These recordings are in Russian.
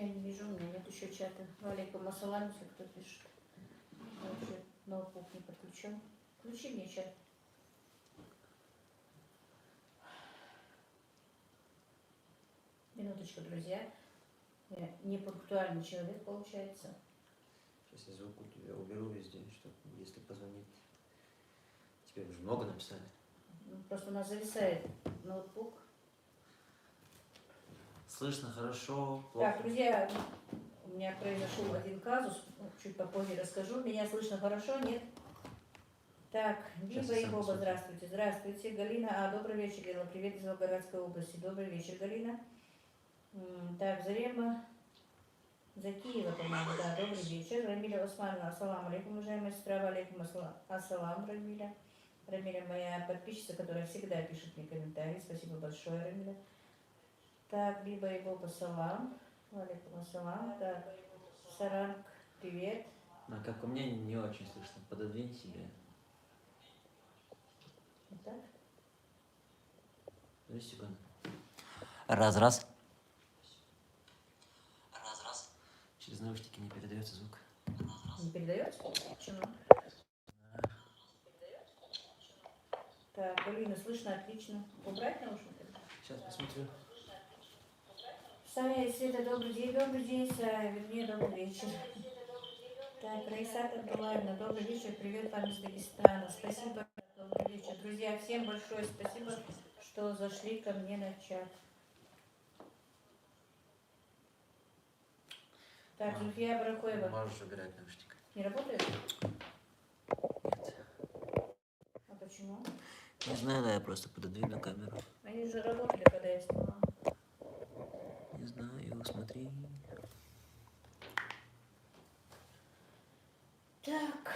Я не вижу, у меня нет еще чата. Валикум ассалам, если кто пишет. Вообще ноутбук не подключен. Включи мне чат. Минуточку, друзья. Я не пунктуальный человек, получается. Сейчас я звук уберу везде, чтобы если позвонит. Тебе уже много написали. Просто у нас зависает ноутбук. Слышно хорошо, плохо? Так, друзья, у меня произошел один казус, чуть попозже расскажу. Меня слышно хорошо, нет? Так, Биба и Боба, здравствуйте. Здравствуйте, Галина. Добрый вечер, Галина. Привет из Волгоградской области. Добрый вечер, Галина. Так, Зарема Закиева, по-моему, да, добрый вечер. Рамиля Османова, ассалам алейкум, уважаемая сестра, алейкум ассалам, Рамиля. Рамиля моя подписчица, которая всегда пишет мне комментарии. Спасибо большое, Рамиля. Так, Биба и Боба, салам. Алейкум ассалам. Так, Саранг, привет. А как у меня не очень слышно. Пододвинь себе. Вот так? 2 секунды. Раз. Раз. Через наушники не передается звук. Не передается? Почему? Так, Галина, слышно отлично. Убрать наушники? Сейчас посмотрю. Сая и Света, добрый день, Сая, вернее, добрый вечер. Так, Раисат Абдулаевна, добрый вечер, привет вам из Дагестана. Спасибо, добрый вечер. Друзья, всем большое спасибо, что зашли ко мне на чат. Так, Зульфия Барахоева. Можешь убирать наушник. Не работает? Нет. А почему? Не знаю, да, я просто пододвину камеру. Они же работали, когда я снимала. Не знаю, смотри. Так.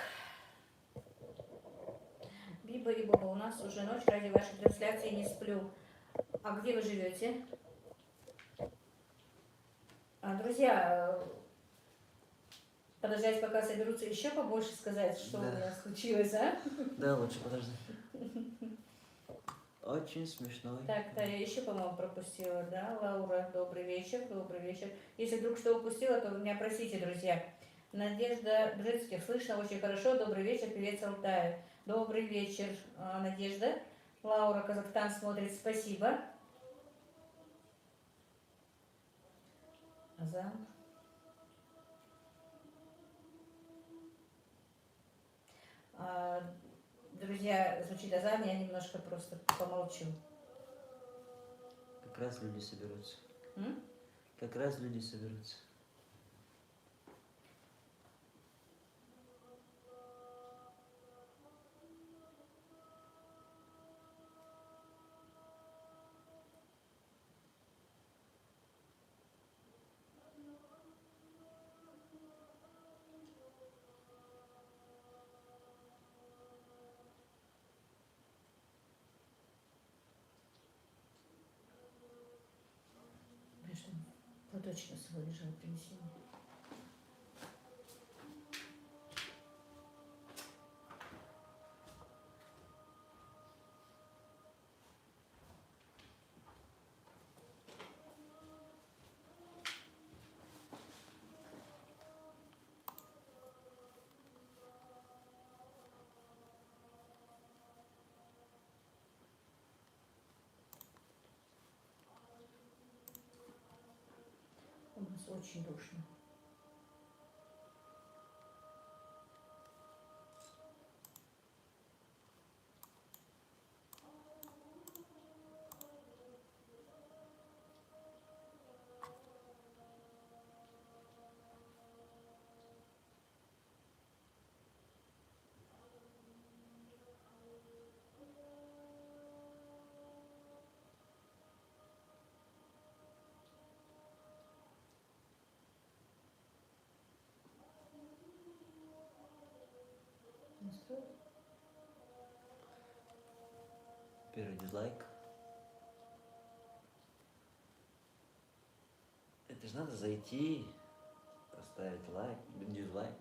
Биба и Боба, у нас уже ночь, ради вашей трансляции не сплю. А где вы живете? Друзья, подождать, пока соберутся еще побольше сказать, что Да. у меня случилось, а? Да, лучше подожди. Очень смешно. Так, я еще, по-моему, пропустила, да? Лаура, добрый вечер, добрый вечер. Если вдруг что упустила, то вы меня просите, друзья. Надежда Бжицких, слышно очень хорошо, добрый вечер, привет с Алтая. Добрый вечер, Надежда. Лаура, Казахстан смотрит, спасибо. Азан. Друзья, звучит азан, я немножко просто помолчу. Как раз люди соберутся. М? Как раз люди соберутся. Платочек на собой лежал, принеси мне. У нас очень душно. Первый дизлайк. Это же надо зайти, поставить лайк, дизлайк.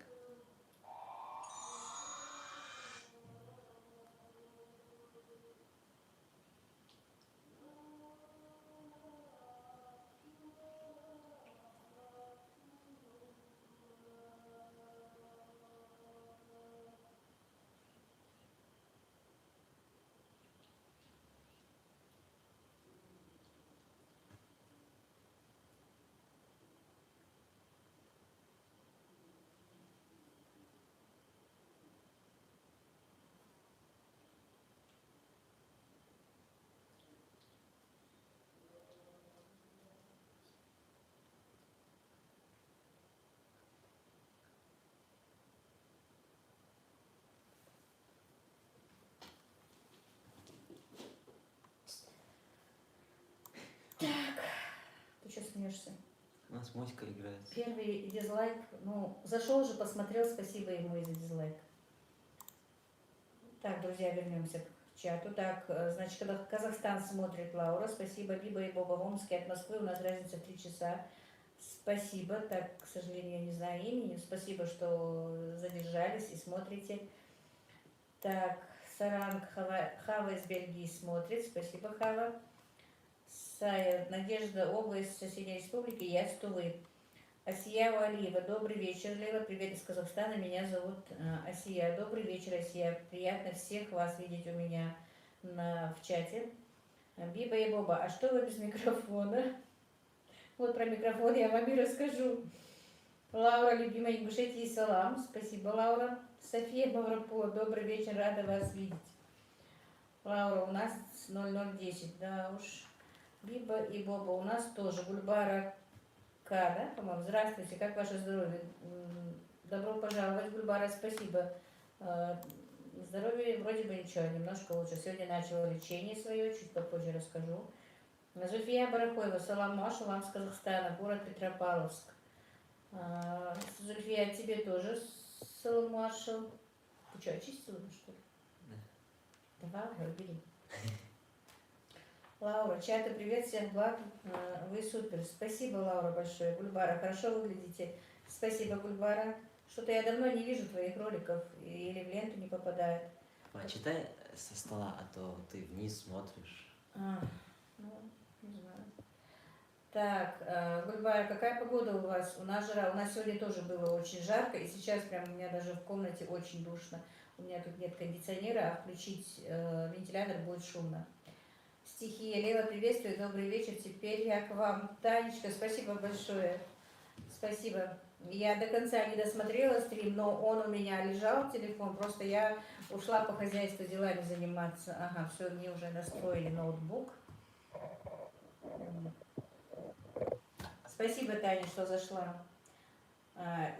смеешься? У нас моська играет. Первый дизлайк, ну, зашел же, посмотрел, спасибо ему и за дизлайк. Так, друзья, вернемся к чату. Так, значит, когда Казахстан смотрит Лаура, спасибо. Биба и Боба в Омске от Москвы, у нас разница 3 часа. Спасибо, так, к сожалению, я не знаю имени. Спасибо, что задержались и смотрите. Так, Саранг Хава из Бельгии смотрит. Спасибо, Хава. Сая, Надежда, область соседней республики, я с Тувы. Асия Алиева, добрый вечер, Лейла, привет из Казахстана, меня зовут Асия. Добрый вечер, Асия, приятно всех вас видеть у меня в чате. Биба и Боба, а что вы без микрофона? Вот про микрофон я вам и расскажу. Лаура, любимая Ингушетия, салам. Спасибо, Лаура. София Мавропо, добрый вечер, рада вас видеть. Лаура, у нас 0010, да уж. Биба и Боба, у нас тоже. Гульбара К, да, по-моему. Здравствуйте, как ваше здоровье? Добро пожаловать, Гульбара, спасибо. Здоровье вроде бы ничего, немножко лучше. Сегодня начала лечение свое, чуть попозже расскажу. Зульфия Барахоева, салам Маша, вам с Казахстана, город Петропавловск. Зульфия, тебе тоже салам Маша. Ты что, очистила, что ли? Да. Давай, убери. Лаура, чата, привет, всем благ, вы супер. Спасибо, Лаура, большое. Гульбара, хорошо выглядите. Спасибо, Гульбара. Что-то я давно не вижу твоих роликов или в ленту не попадает. Читай со стола, а то ты вниз смотришь. Ну, не знаю. Так, Гульбара, какая погода у вас? У нас жара. У нас сегодня тоже было очень жарко, и сейчас прям у меня даже в комнате очень душно. У меня тут нет кондиционера, а включить вентилятор будет шумно. Стихия. Лейла, приветствую, добрый вечер. Теперь я к вам. Танечка, спасибо большое. Спасибо. Я до конца не досмотрела стрим, но он у меня лежал, телефон. Просто я ушла по хозяйству делами заниматься. Ага, все, мне уже настроили ноутбук. Спасибо, Таня, что зашла.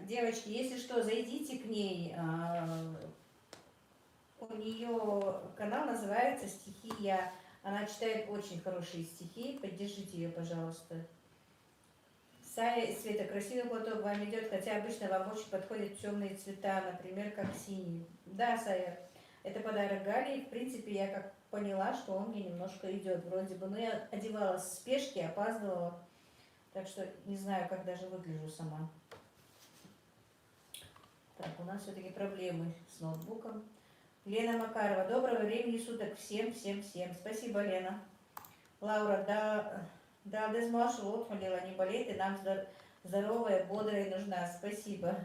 Девочки, если что, зайдите к ней. У нее канал называется «Стихия». Она читает очень хорошие стихи. Поддержите ее, пожалуйста. Сая и Света, красивый платок вам идет, хотя обычно вам очень подходят темные цвета, например, как синий. Да, Сая, это подарок Гали. В принципе, я как поняла, что он мне немножко идет вроде бы. Но я одевалась в спешке, опаздывала. Так что не знаю, как даже выгляжу сама. Так, у нас все-таки проблемы с ноутбуком. Лена Макарова, доброго времени суток всем. Спасибо, Лена. Лаура, да, Дезмаш, вот, Лела, не болеет, и нам здоровая, бодрая нужна. Спасибо.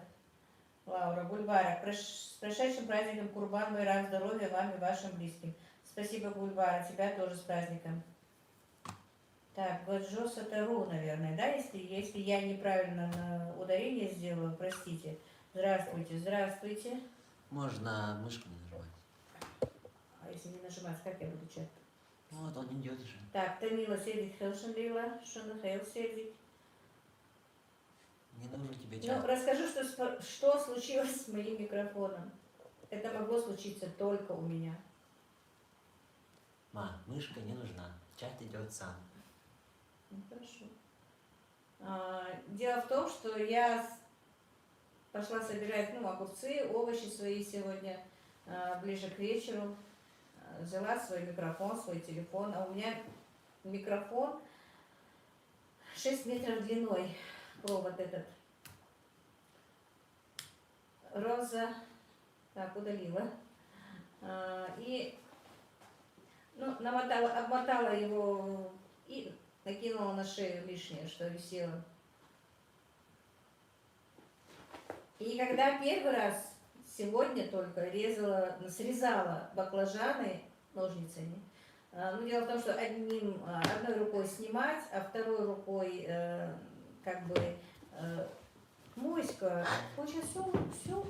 Лаура, Гульбара, с прошедшим праздником Курбан, Байрам, здоровья вам и вашим близким. Спасибо, Гульбара, тебя тоже с праздником. Так, Гаджо Сатару, наверное, да, если я неправильно ударение сделала, простите. Здравствуйте. Можно мышку не нажимать. А если не нажимать, как я буду чат? Вот, он идет же. Так, Тамила Седик Хелшенлила, Шунахейл Седик. Не нужен тебе Ну, чат. расскажу, что случилось с моим микрофоном. Это могло случиться только у меня. Мышка не нужна. Чат идет сам. Ну, хорошо. Дело в том, что я пошла собирать огурцы, овощи свои сегодня ближе к вечеру. Взяла свой микрофон, свой телефон. А у меня микрофон 6 метров длиной. Провод этот. Роза. Так, удалила. И обмотала его и накинула на шею лишнее, что висело. И когда первый раз, сегодня только, срезала баклажаны ножницами, дело в том, что одной рукой снимать, а второй рукой моська, хочет все.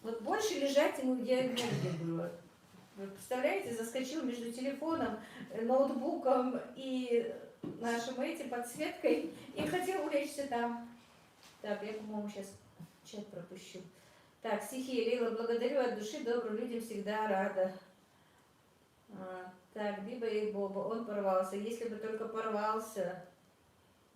Вот больше лежать ему негде было. Вы представляете, заскочил между телефоном, ноутбуком и нашим подсветкой и хотел улечься там. Так, я, по-моему, сейчас чат пропущу. Так, стихи. Лейла, благодарю от души, добрым людям всегда рада. Так, Биба и Боба, он порвался. Если бы только порвался,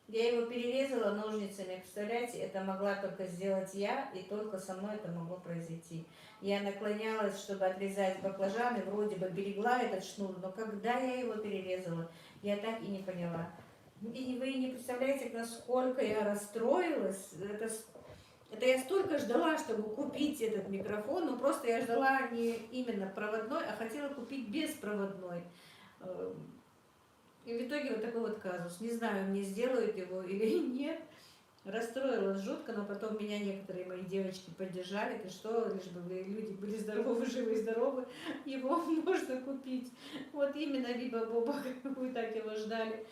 Я его перерезала ножницами, представляете, это могла только сделать я, и только со мной это могло произойти. Я наклонялась, чтобы отрезать баклажаны, вроде бы берегла этот шнур, но когда я его перерезала, я так и не поняла. И вы не представляете, насколько я расстроилась. Это я столько ждала, чтобы купить этот микрофон, но просто я ждала не именно проводной, а хотела купить беспроводной. И в итоге вот такой вот казус. Не знаю, мне сделают его или нет. Расстроилась жутко, но потом меня некоторые мои девочки поддержали. Ты что, лишь бы вы, люди были здоровы, живы и здоровы, его можно купить. Вот именно Биба Боба, вы так его ждали.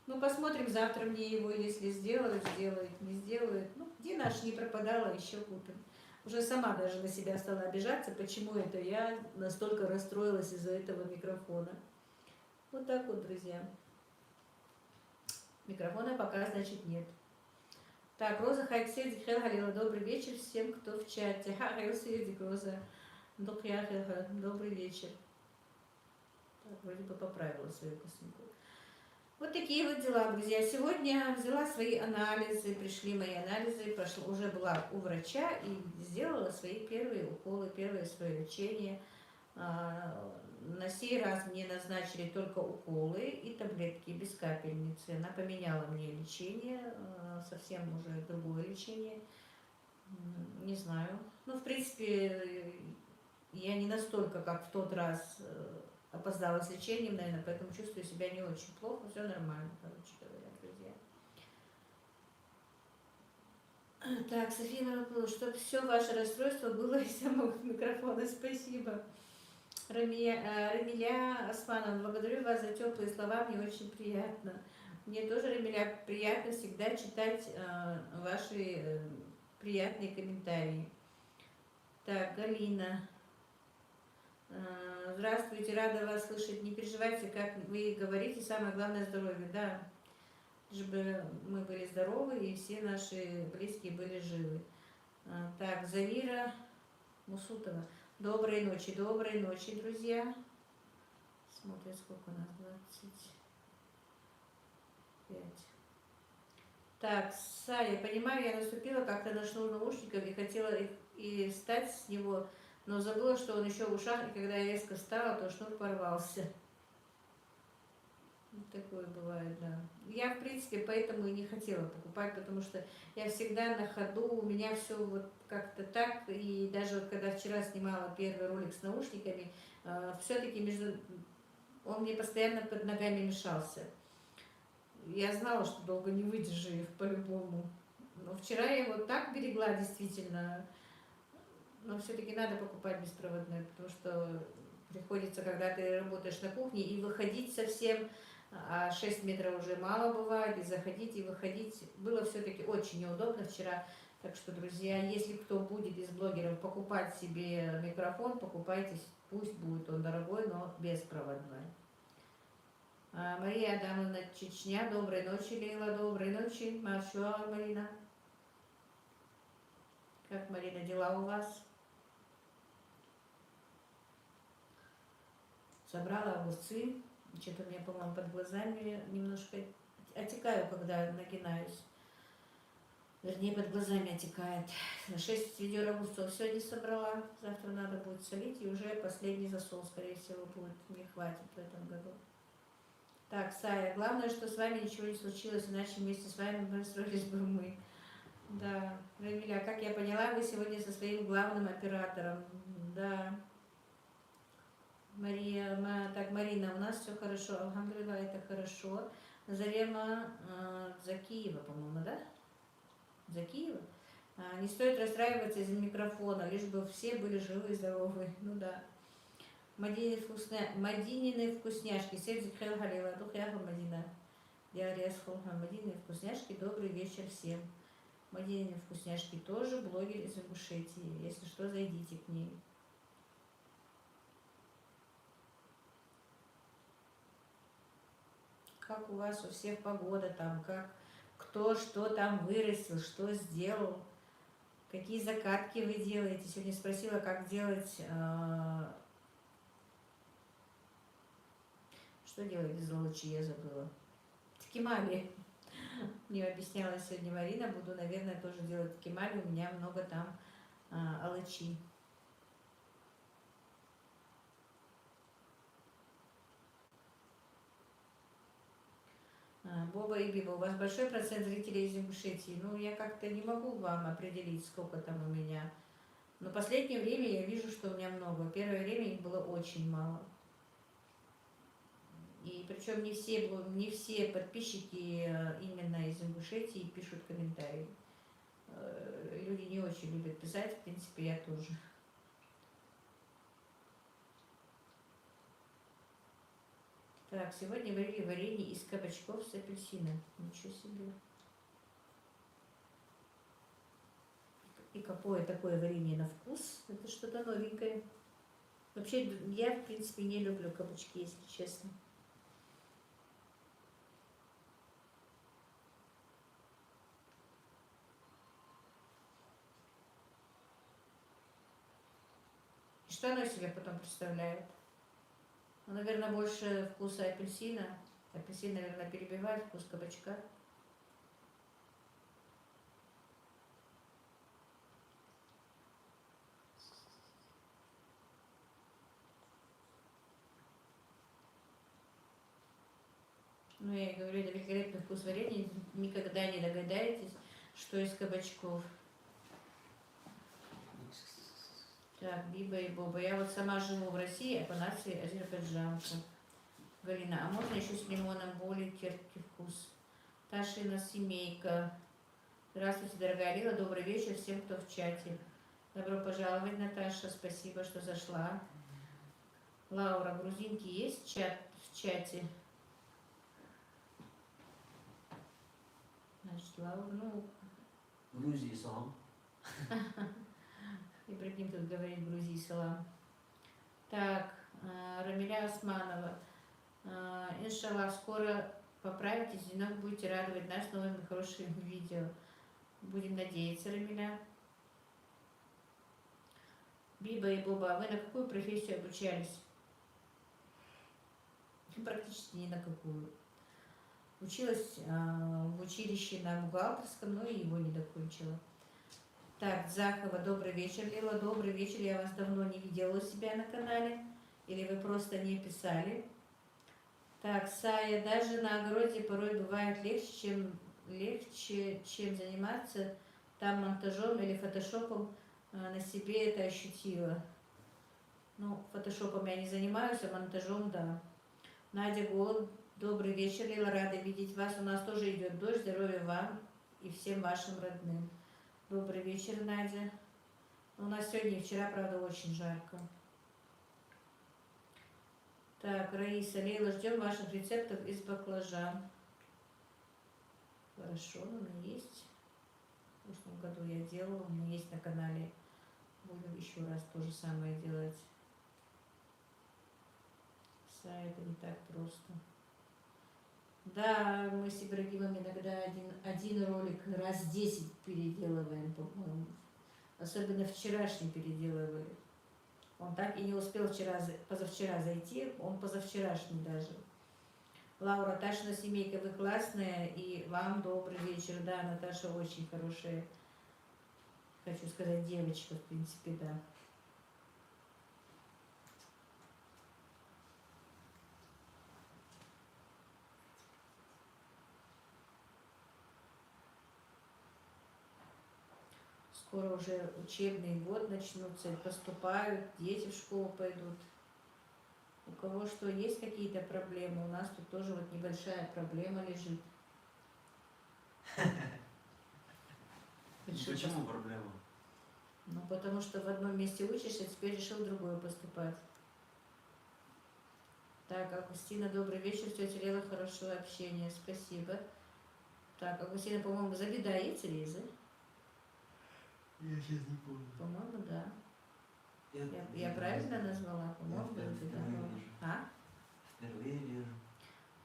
Ну, посмотрим, завтра мне его, если сделают, сделают, не сделают. Ну, где наш не пропадала, еще купим. Уже сама даже на себя стала обижаться, почему это я настолько расстроилась из-за этого микрофона. Вот так вот, друзья. Микрофона пока, значит, нет. Так, Роза Хайкседик, Халила, добрый вечер всем, кто в чате. Хайкседик, Роза, добрый вечер. Так, вроде бы поправила свою косынку. Вот такие вот дела, друзья. Сегодня взяла свои анализы, пришли мои анализы, уже была у врача и сделала свои первые уколы, первое свое лечение. На сей раз мне назначили только уколы и таблетки без капельницы. Она поменяла мне лечение, совсем уже другое лечение. Не знаю. Ну, в принципе, я не настолько, как в тот раз, опоздала с лечением, наверное, поэтому чувствую себя не очень плохо. Все нормально, короче говоря, друзья. Так, София Марапулова, чтобы все ваше расстройство было из самого микрофона. Спасибо. Рамиля Османова, благодарю вас за теплые слова, мне очень приятно. Мне тоже, Рамиля, приятно всегда читать ваши приятные комментарии. Так, Галина. Здравствуйте, рада вас слышать. Не переживайте, как вы говорите, самое главное здоровье. Да, чтобы мы были здоровы и все наши близкие были живы. Так, Завира Мусутова. Доброй ночи, друзья. Смотрим, сколько у нас, 25. Так, Сая, понимаю, я наступила как-то на шнур наушников и хотела их и встать с него, но забыла, что он еще в ушах, и когда я резко встала, то шнур порвался. Вот такое бывает, да. Я, в принципе, поэтому и не хотела покупать, потому что я всегда на ходу, у меня все вот как-то так, и даже вот когда вчера снимала первый ролик с наушниками, все-таки он мне постоянно под ногами мешался. Я знала, что долго не выдержу их по-любому. Но вчера я его так берегла, действительно. Но все-таки надо покупать беспроводной, потому что приходится, когда ты работаешь на кухне, и выходить совсем, а 6 метров уже мало бывает, и заходить, и выходить. Было все-таки очень неудобно вчера. Так что, друзья, если кто будет из блогеров покупать себе микрофон, покупайте, пусть будет он дорогой, но беспроводной. Мария Адамовна, Чечня, доброй ночи, Лейла, доброй ночи. Маршуа, Марина. Как, Марина, дела у вас? Собрала огурцы. Что-то у меня, по-моему, под глазами немножко отекаю, когда нагинаюсь. Вернее, под глазами отекает. 6 ведер огурцов сегодня собрала. Завтра надо будет солить. И уже последний засол, скорее всего, будет. Не хватит в этом году. Так, Сая, главное, что с вами ничего не случилось, иначе вместе с вами расстроились бы мы. Да, Рамиля, как я поняла, вы сегодня со своим главным оператором. Да. Марина, у нас все хорошо. Алхамдулилла, это хорошо. Зарема Закиева, по-моему, да? Закиева? Не стоит расстраиваться из-за микрофона, лишь бы все были живы и здоровы. Ну да. Мадинины вкусняшки. Сердце Халила, Духяха Мадина. Мадинины вкусняшки. Добрый вечер всем. Мадинины вкусняшки тоже блогер из Ингушетии. Если что, зайдите к ней. Как у вас у всех погода там, как кто что там вырастил, что сделал, какие закатки вы делаете. Сегодня спросила, как делать, что делать из золочи, я забыла. Ткемали. Мне объясняла сегодня Марина, буду, наверное, тоже делать кемаль, у меня много там алычи. Боба и Биба, у вас большой процент зрителей из Ингушетии. Ну, я как-то не могу вам определить, сколько там у меня. Но в последнее время я вижу, что у меня много. Первое время их было очень мало. И причем не все подписчики именно из Ингушетии пишут комментарии. Люди не очень любят писать, в принципе, я тоже. Так, сегодня варили варенье из кабачков с апельсином. Ничего себе. И какое такое варенье на вкус? Это что-то новенькое. Вообще, я, в принципе, не люблю кабачки, если честно. И что оно из себя потом представляет? Ну, наверное, больше вкуса апельсина. Апельсин, наверное, перебивает вкус кабачка. Ну, я и говорю, это великолепный вкус варенья. Никогда не догадаетесь, что из кабачков. Так, Биба и Боба. Я вот сама живу в России, а по нации азербайджанка. Галина, а можно еще с лимоном более терпкий вкус? Ташина семейка. Здравствуйте, дорогая Лила, добрый вечер всем, кто в чате. Добро пожаловать, Наташа, спасибо, что зашла. Лаура, грузинки есть в чате? Значит, Лаура, ну... Грузии салам. Ибрагим тут говорит Грузии салам. Так, Рамиля Османова. Иншаллах, скоро поправитесь, вновь будете радовать нас новыми хорошими видео. Будем надеяться, Рамиля. Биба и Боба, а вы на какую профессию обучались? Практически ни на какую. Училась в училище на бухгалтерском, но и его не докончила. Так, Захова, добрый вечер, Лила, добрый вечер. Я вас давно не видела у себя на канале. Или вы просто не писали. Так, Сая, даже на огороде порой бывает легче, чем заниматься там монтажом или фотошопом. На себе это ощутила. Ну, фотошопом я не занимаюсь, а монтажом, да. Надя Голуб, добрый вечер, Лила, рада видеть вас. У нас тоже идет дождь, здоровья вам и всем вашим родным. Добрый вечер, Надя. У нас сегодня и вчера, правда, очень жарко. Так, Раиса, Лейла, ждем ваших рецептов из баклажан. Хорошо, у меня есть. В прошлом году я делала, у меня есть на канале. Будем еще раз то же самое делать. Это не так просто. Да, мы с Ибрагимом иногда один ролик раз 10 переделываем, по-моему. Особенно вчерашний переделывали. Он так и не успел позавчера зайти, он позавчерашний даже. Лаура, Ташина семейка, вы классная, и вам добрый вечер. Да, Наташа очень хорошая, хочу сказать, девочка, в принципе, да. Скоро уже учебный год начнутся, поступают, дети в школу пойдут. У кого что, есть какие-то проблемы? У нас тут тоже вот небольшая проблема лежит. Почему проблема? Ну, потому что в одном месте учишься, теперь решил в другое поступать. Так, Августина, добрый вечер, тетя Лела, хорошего общения, спасибо. Так, Августина, по-моему, Забеда есть Лиза? Я сейчас не помню. По-моему, да. Я правильно назвала? По-моему, Забеда. А? Впервые вижу.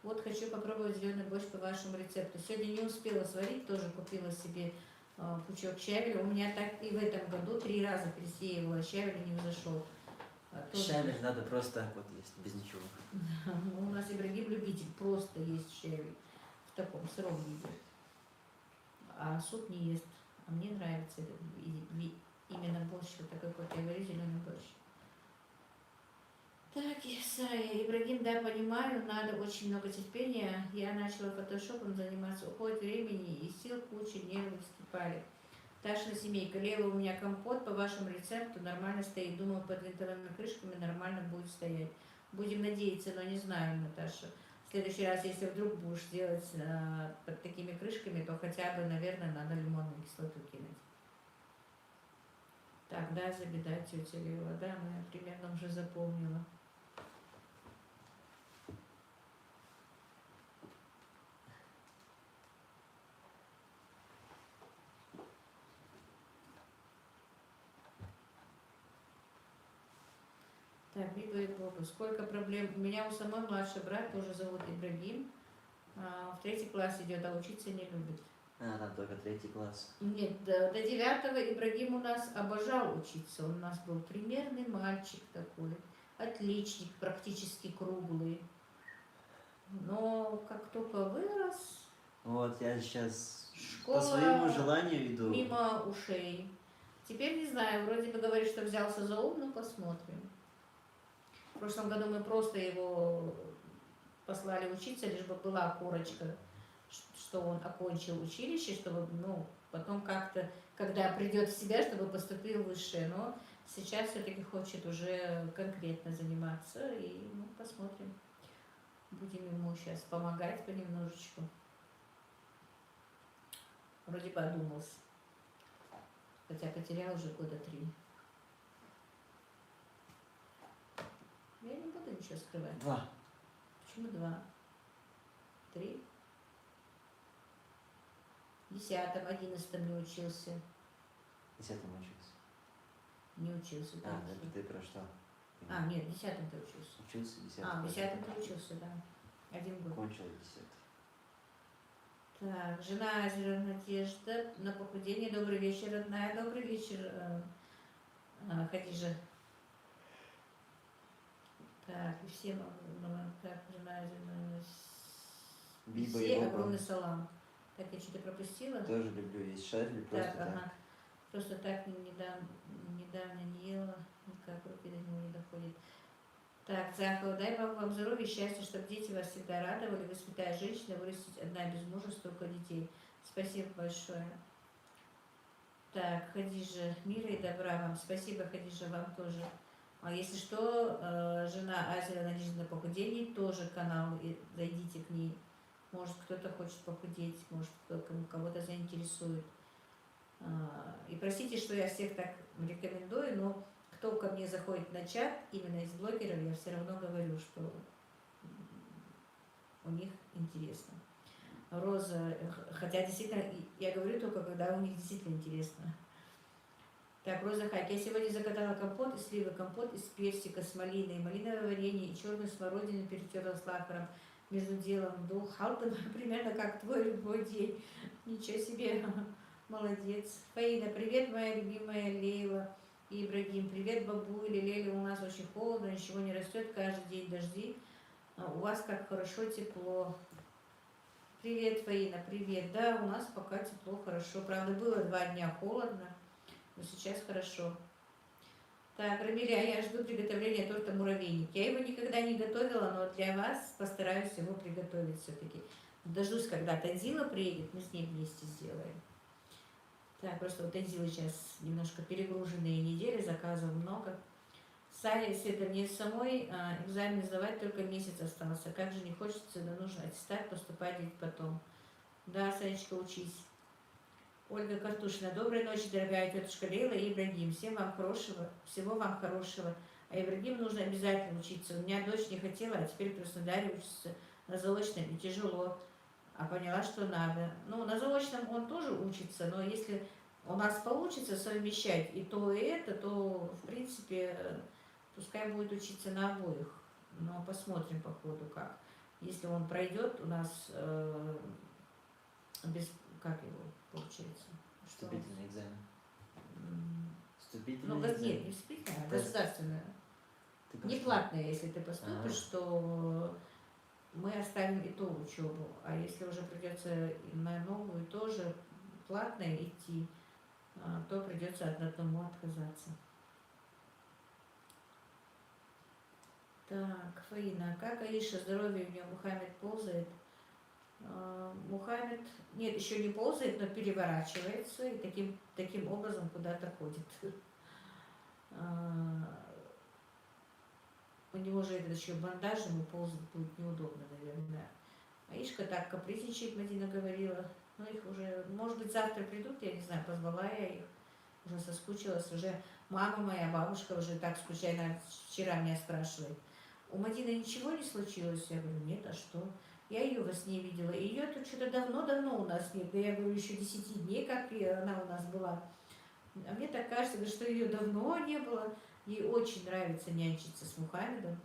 Вот хочу попробовать зеленый борщ по вашему рецепту. Сегодня не успела сварить, тоже купила себе пучок щавеля. У меня так и в этом году 3 раза пересеивала щавель и не взошел. Щавель надо просто так вот есть, без ничего. У нас Ибрагим любитель просто есть щавель в таком сыром виде. а суп не ест. А мне нравится именно борщ, вот такой, как я говорю, зеленый борщ. Так, Исайя, Ибрагим, да, понимаю, надо очень много терпения. Я начала фотошопом заниматься, уходит времени и сил куча, нервы вскипали. Ташина семейка, Лела, у меня компот по вашему рецепту нормально стоит. Думаю, под винтовыми крышками нормально будет стоять. Будем надеяться, но не знаю, Наташа. В следующий раз, если вдруг будешь делать под такими крышками, то хотя бы, наверное, надо лимонную кислоту кинуть. Так, да, забеда, тетя Лила, да, ну я примерно уже запомнила. Так, Биба и Боба. Сколько проблем. У меня у самой младший брат тоже зовут Ибрагим. В 3 класс идет, а учиться не любит. А, там только 3 класс. Нет, до 9 Ибрагим у нас обожал учиться. Он у нас был примерный мальчик такой. Отличник, практически круглый. Но как только вырос, Вот, я сейчас школа по своему желанию иду. мимо ушей. Теперь не знаю, вроде бы говорит, что взялся за ум, но посмотрим. В прошлом году мы просто его послали учиться, лишь бы была корочка, что он окончил училище, чтобы, ну, потом как-то, когда придет в себя, чтобы поступил в высшее. Но сейчас все-таки хочет уже конкретно заниматься, и ну, посмотрим. Будем ему сейчас помогать понемножечку. Вроде бы одумался. Хотя потерял уже года 3. Я не буду ничего скрывать. 2. Почему 2? 3? В 10-м, 11-м не учился. 10-м учился. Не учился. А, Да. это ты про что? А, нет, в 10-м ты учился. Учился 10-м. А, в 10-м ты учился, да. 1 год. Кончил 10-й. Так, жена Азера Надежда на похудение. Добрый вечер, родная. Добрый вечер, Хадижа. Так, и всем, так, жена Азера. Биба и Все Боба. огромный салам. Так, я что-то пропустила? Тоже люблю есть шарли, просто Так, ага. Просто так недавно не ела, никак руки до него не доходят. Так, Захова, дай Бог вам здоровья, счастья, чтобы дети вас всегда радовали. Вы святая женщина, вырастить одна без мужа, столько детей. Спасибо большое. Так, Хадижа, мира и добра вам. Спасибо, Хадижа, вам тоже. А если что, жена Азера Надежда на похудение, тоже канал, и зайдите к ней. Может, кто-то хочет похудеть, может, кого-то заинтересует. И простите, что я всех так рекомендую, но кто ко мне заходит на чат, именно из блогеров, я все равно говорю, что у них интересно. Роза, хотя действительно, я говорю только, когда у них действительно интересно. Так, Роза Хайк, я сегодня закатала компот из сливы, компот из персика с малиной, малиновое варенье и черную смородину перетерла с сахаром. Между делом дул халта, примерно как твой любой день. Ничего себе, молодец. Фаина, привет, моя любимая Лейла и Ибрагим. Привет, бабуля, Леля, у нас очень холодно, ничего не растет, каждый день дожди. У вас как хорошо, тепло. Привет, Фаина, привет. Да, у нас пока тепло, хорошо. Правда, было 2 дня холодно, но сейчас хорошо. Так, Рамиля, я жду приготовления торта муравейник. Я его никогда не готовила, но для вас постараюсь его приготовить все-таки. Дождусь, когда Танзила приедет, мы с ней вместе сделаем. Так, просто вот Танзила сейчас немножко перегруженные недели, заказов много. Саня, Света, мне самой экзамен сдавать только месяц остался. Как же не хочется, да нужно аттестат поступать ведь потом. Да, Санечка, учись. Ольга Картушина. Доброй ночи, дорогая тетушка Лейла и Ибрагим. Всем вам хорошего, всего вам хорошего. А Ибрагим нужно обязательно учиться. У меня дочь не хотела, а теперь в Краснодаре учится на заочном и тяжело. А поняла, что надо. Ну, на заочном он тоже учится, но если у нас получится совмещать и то, и это, то, в принципе, пускай будет учиться на обоих. Но посмотрим по ходу как. Если он пройдет у нас без... Как его получается? Вступительный экзамен. Ну, Вступительный экзамен. нет, не вступительное, а государственное. Ты Не платное, если ты поступишь, Ага. то мы оставим и ту учебу. А если уже придется на новую тоже, платное идти, то придется от одному отказаться. Так, Фаина, как Аиша, здоровье у нее, Мухаммед ползает? Мухаммед, нет, еще не ползает, но переворачивается и таким образом куда-то ходит. У него же это еще бандаж, ему ползать будет неудобно, наверное. Аишка так капризничает, Мадина говорила. Ну, их уже, может быть, завтра придут, я не знаю, позвала я их. Уже соскучилась, уже мама моя, бабушка уже так скучает, она вчера меня спрашивает. У Мадины ничего не случилось? Я говорю, нет, а что? Я ее во сне видела, и ее тут что-то давно-давно у нас нет. Да я говорю, еще 10 дней, как она у нас была. А мне так кажется, что ее давно не было. Ей очень нравится нянчиться с Мухаммедом.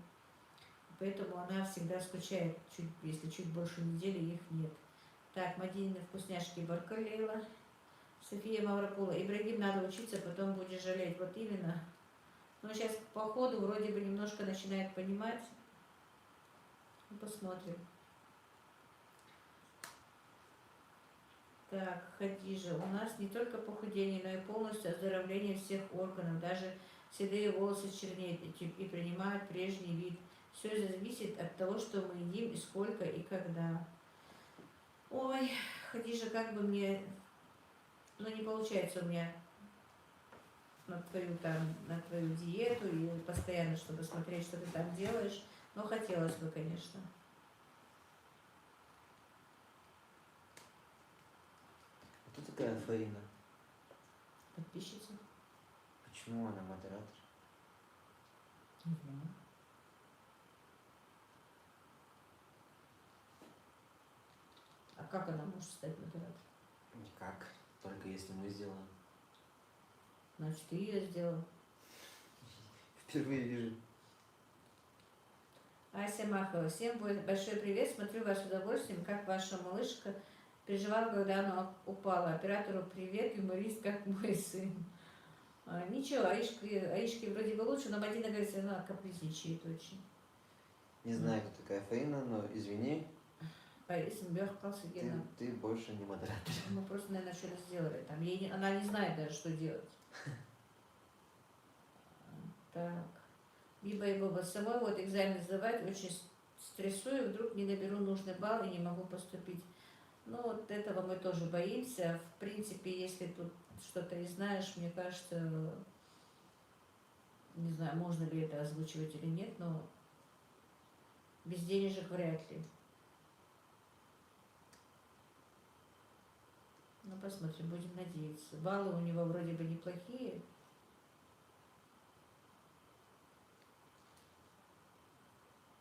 Поэтому она всегда скучает, если чуть больше недели их нет. Так, Мадинины вкусняшки Баркалейла. София Мавропола. Ибрагим, надо учиться, потом будешь жалеть. Вот именно. Но сейчас по ходу вроде бы немножко начинает понимать. Ну, посмотрим. Так, Хадижа, у нас не только похудение, но и полностью оздоровление всех органов. Даже седые волосы чернеют и принимают прежний вид. Все зависит от того, что мы едим, и сколько, и когда. Ой, Хадижа, как бы мне... Ну, не получается у меня на твою диету и постоянно, чтобы смотреть, что ты там делаешь. Но хотелось бы, конечно. Кто такая Фаина? Подписчица? Почему она модератор? Не знаю. А как она может стать модератором? Никак. Только если мы сделаем. Значит, ты ее сделал. Впервые вижу. Ася Махова, всем большой привет, смотрю вас с удовольствием, как ваша малышка переживала, когда она упала. Оператору привет, юморист, как мой сын. Ничего, Аишке вроде бы лучше, но Мадина говорит, она капризничает очень. Не знаю, кто такая Фаина, но извини, Ты ты больше не модератор. Мы просто, наверное, что-то сделали там. Она не знает даже, что делать. Так. Биба и Боба. Самой вот экзамен сдавать очень стрессую, вдруг не наберу нужный балл и не могу поступить. Ну, вот этого мы тоже боимся. В принципе, если тут что-то не знаешь, мне кажется, не знаю, можно ли это озвучивать или нет, но без денежек вряд ли. Ну, посмотрим, будем надеяться. Баллы у него вроде бы неплохие.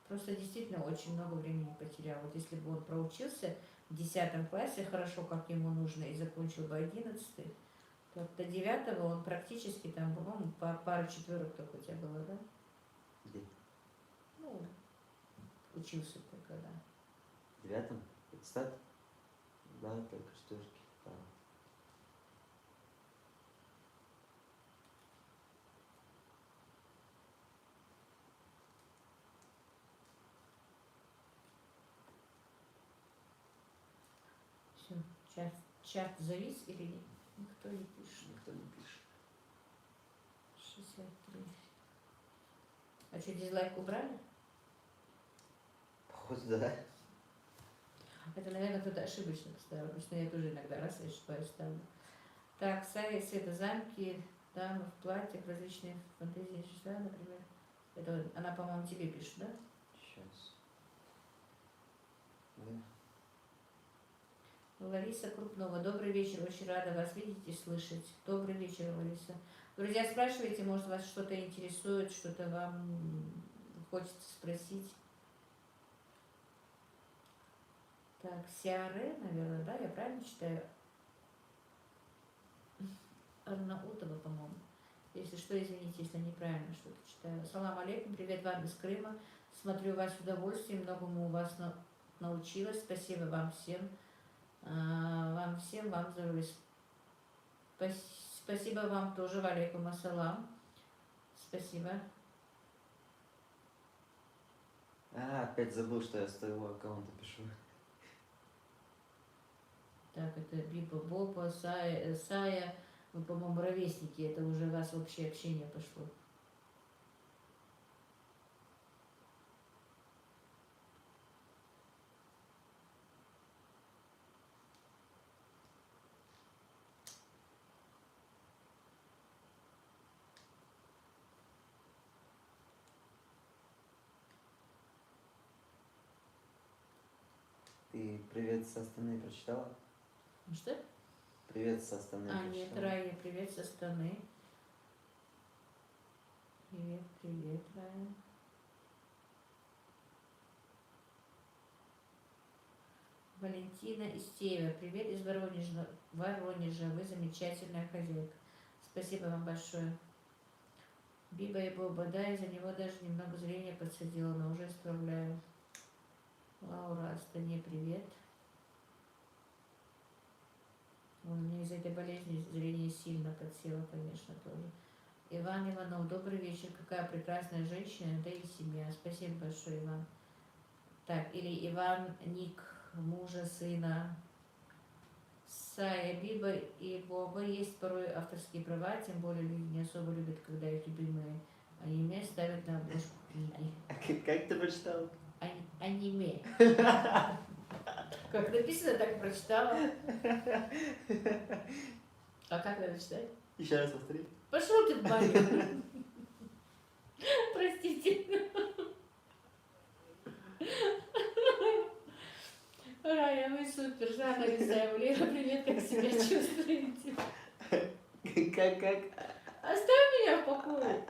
Просто действительно очень много времени потерял. Вот если бы он проучился в 10 классе хорошо, как ему нужно, и закончил бы 11, то до 9 он практически там, по-моему, пару четверок только у тебя было, да? Где? Ну, учился только, да. В 9? Стат? Да, только четверки. Да. Все, чат завис или нет? Никто не пишет. Никто не пишет. 63. А что, дизлайк убрали? Походу, да. Это, наверное, кто-то ошибочно поставил, потому что я тоже иногда раз ошибаюсь ставлю. Так, Сая, Света, замки, дамы в платьях, различные фантазии, да, например. Это она, по-моему, тебе пишет, да? Сейчас. Да. Лариса Крупнова. Добрый вечер, очень рада вас видеть и слышать. Добрый вечер, Лариса. Друзья, спрашивайте, может, вас что-то интересует, что-то вам хочется спросить. Так, Сиаре, наверное, да, я правильно читаю? Арнаутова, по-моему. Если что, извините, если неправильно что-то читаю. Салам алейкум, привет вам из Крыма. Смотрю вас с удовольствием, многому у вас научилась. Спасибо вам всем. Вам всем, вам здоровья. Спасибо вам тоже, валейкум ассалам. Спасибо. Опять забыл, что я с твоего аккаунта пишу. Так, это Биба Боба, Сая. Вы, по-моему, ровесники. Это уже у вас общее общение пошло. Ты привет со Астаны прочитала? Ну что? Привет со Астаны Нет, прочитала? Рая, привет со Астаны. Привет, привет, Рая. Валентина Истеева, привет из Воронежа. Воронежа, вы замечательная хозяйка. Спасибо вам большое. Биба и Боба, да, из-за него даже немного зрения подсадила, но уже исправляю. Лаура Астане, привет. У меня из-за этой болезни зрение сильно подсело, конечно, тоже. Иван Иванов, добрый вечер, какая прекрасная женщина, да и семья. Спасибо большое, Иван. Так, или Иван, ник мужа, сына. Сая, Биба и Боба, есть порой авторские права, тем более люди не особо любят, когда их любимые аниме ставят на обложку книги. Как ты прочитала? Аниме. Как написано, так и прочитала. А как надо читать? Еще раз повтори. Пошел ты в баню. Простите. Рая, вы супер. Жанна Лисаева, Лера, привет, как себя чувствуете? Как? Оставь меня в покое.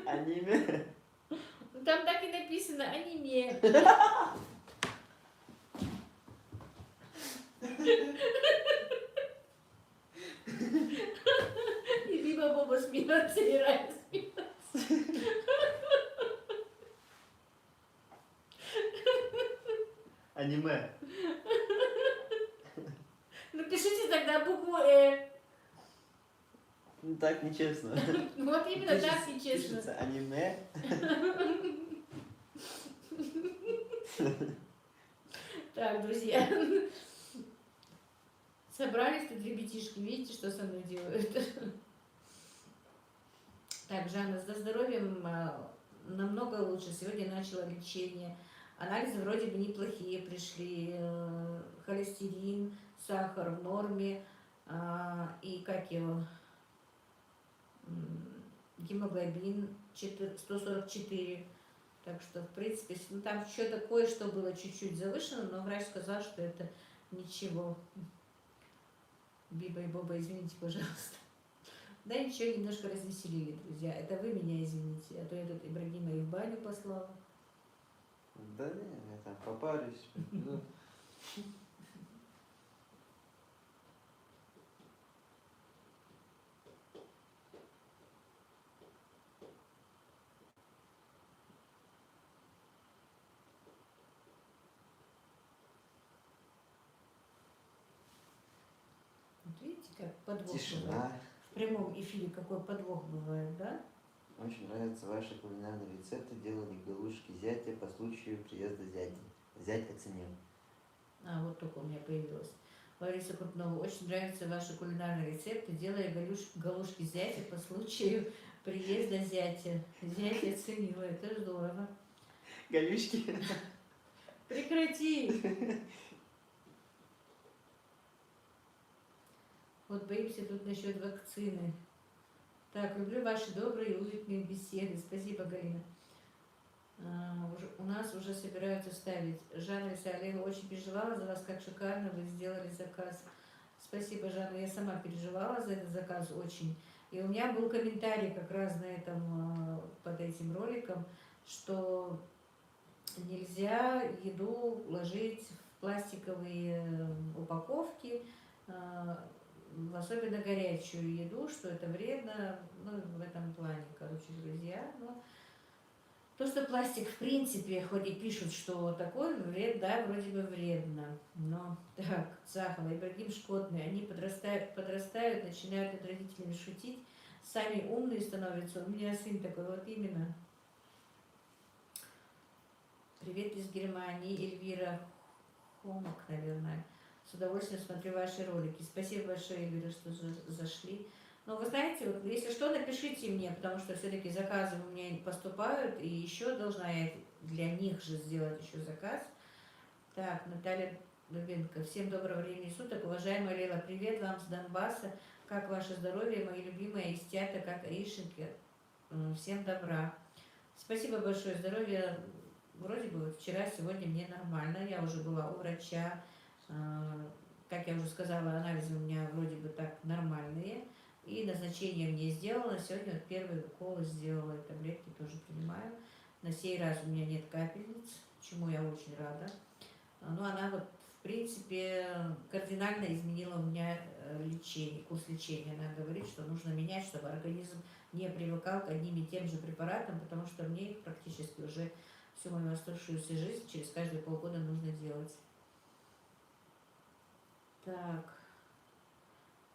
Аниме? Там так и написано аниме. И Биба Боба смеется, и Рая смеется. Аниме. Напишите тогда букву «Э». Ну так нечестно. Вот именно так нечестно. Пишется аниме. Так, друзья. Собрались тут ребятишки, видите, что со мной делают? Так, Жанна, с здоровьем намного лучше. Сегодня начала лечение. Анализы вроде бы неплохие пришли. Холестерин, сахар в норме. И как его? Гемоглобин 144. Так что, в принципе, ну, там что-то кое-что было чуть-чуть завышено, но врач сказал, что это ничего. Биба и Боба, извините, пожалуйста. Да ничего, немножко развеселили, друзья. Это вы меня извините, а то я тут Ибрагима и в баню послала. Да не, я там попарюсь. Вот видите, как подвох бывает. Тишина. В прямом эфире какой подвох бывает, да? Очень нравятся ваши кулинарные рецепты, делали галушки зятя по случаю приезда зятя. Зять оценил. Вот только у меня появилось. Лариса Крупнова, очень нравятся ваши кулинарные рецепты, делая галушки зятя по случаю приезда зятя. Зять оценила, это здорово. Галюшки. Прекрати! Вот боимся тут насчет вакцины. Так, люблю ваши добрые и уютные беседы. Спасибо, Галина. У нас уже собираются ставить. Жанна Олега очень переживала за вас, как шикарно вы сделали заказ. Спасибо, Жанна, я сама переживала за этот заказ очень. И у меня был комментарий как раз на этом, под этим роликом, что нельзя еду ложить в пластиковые упаковки, особенно горячую еду, что это вредно, ну, в этом плане, короче, друзья. Но то, что пластик, в принципе, хоть и пишут, что такой вред, да, вроде бы вредно. Но, так, Захова, Ибрагим Шкодный, они подрастают, начинают над родителями шутить, сами умные становятся. У меня сын такой, вот именно. Привет из Германии, Эльвира Хомак, наверное. С удовольствием смотрю ваши ролики. Спасибо большое, Игорь, что зашли. Но вы знаете, вот, если что, напишите мне, потому что все-таки заказы у меня поступают, и еще должна я для них же сделать еще заказ. Так, Наталья Дубенко. Всем доброго времени суток. Уважаемая Лейла, привет вам с Донбасса. Как ваше здоровье, мои любимые из театра, как Аишеньки. Всем добра. Спасибо большое. Здоровье вроде бы вот вчера, сегодня мне нормально. Я уже была у врача. Как я уже сказала, анализы у меня вроде бы так нормальные. И назначение мне сделано. Сегодня вот первый укол сделала. И таблетки тоже принимаю. На сей раз у меня нет капельниц, чему я очень рада. Но она вот, в принципе, кардинально изменила у меня лечение, курс лечения. Она говорит, что нужно менять, чтобы организм не привыкал к одним и тем же препаратам, потому что мне их практически уже всю мою оставшуюся жизнь через каждые полгода нужно делать. Так.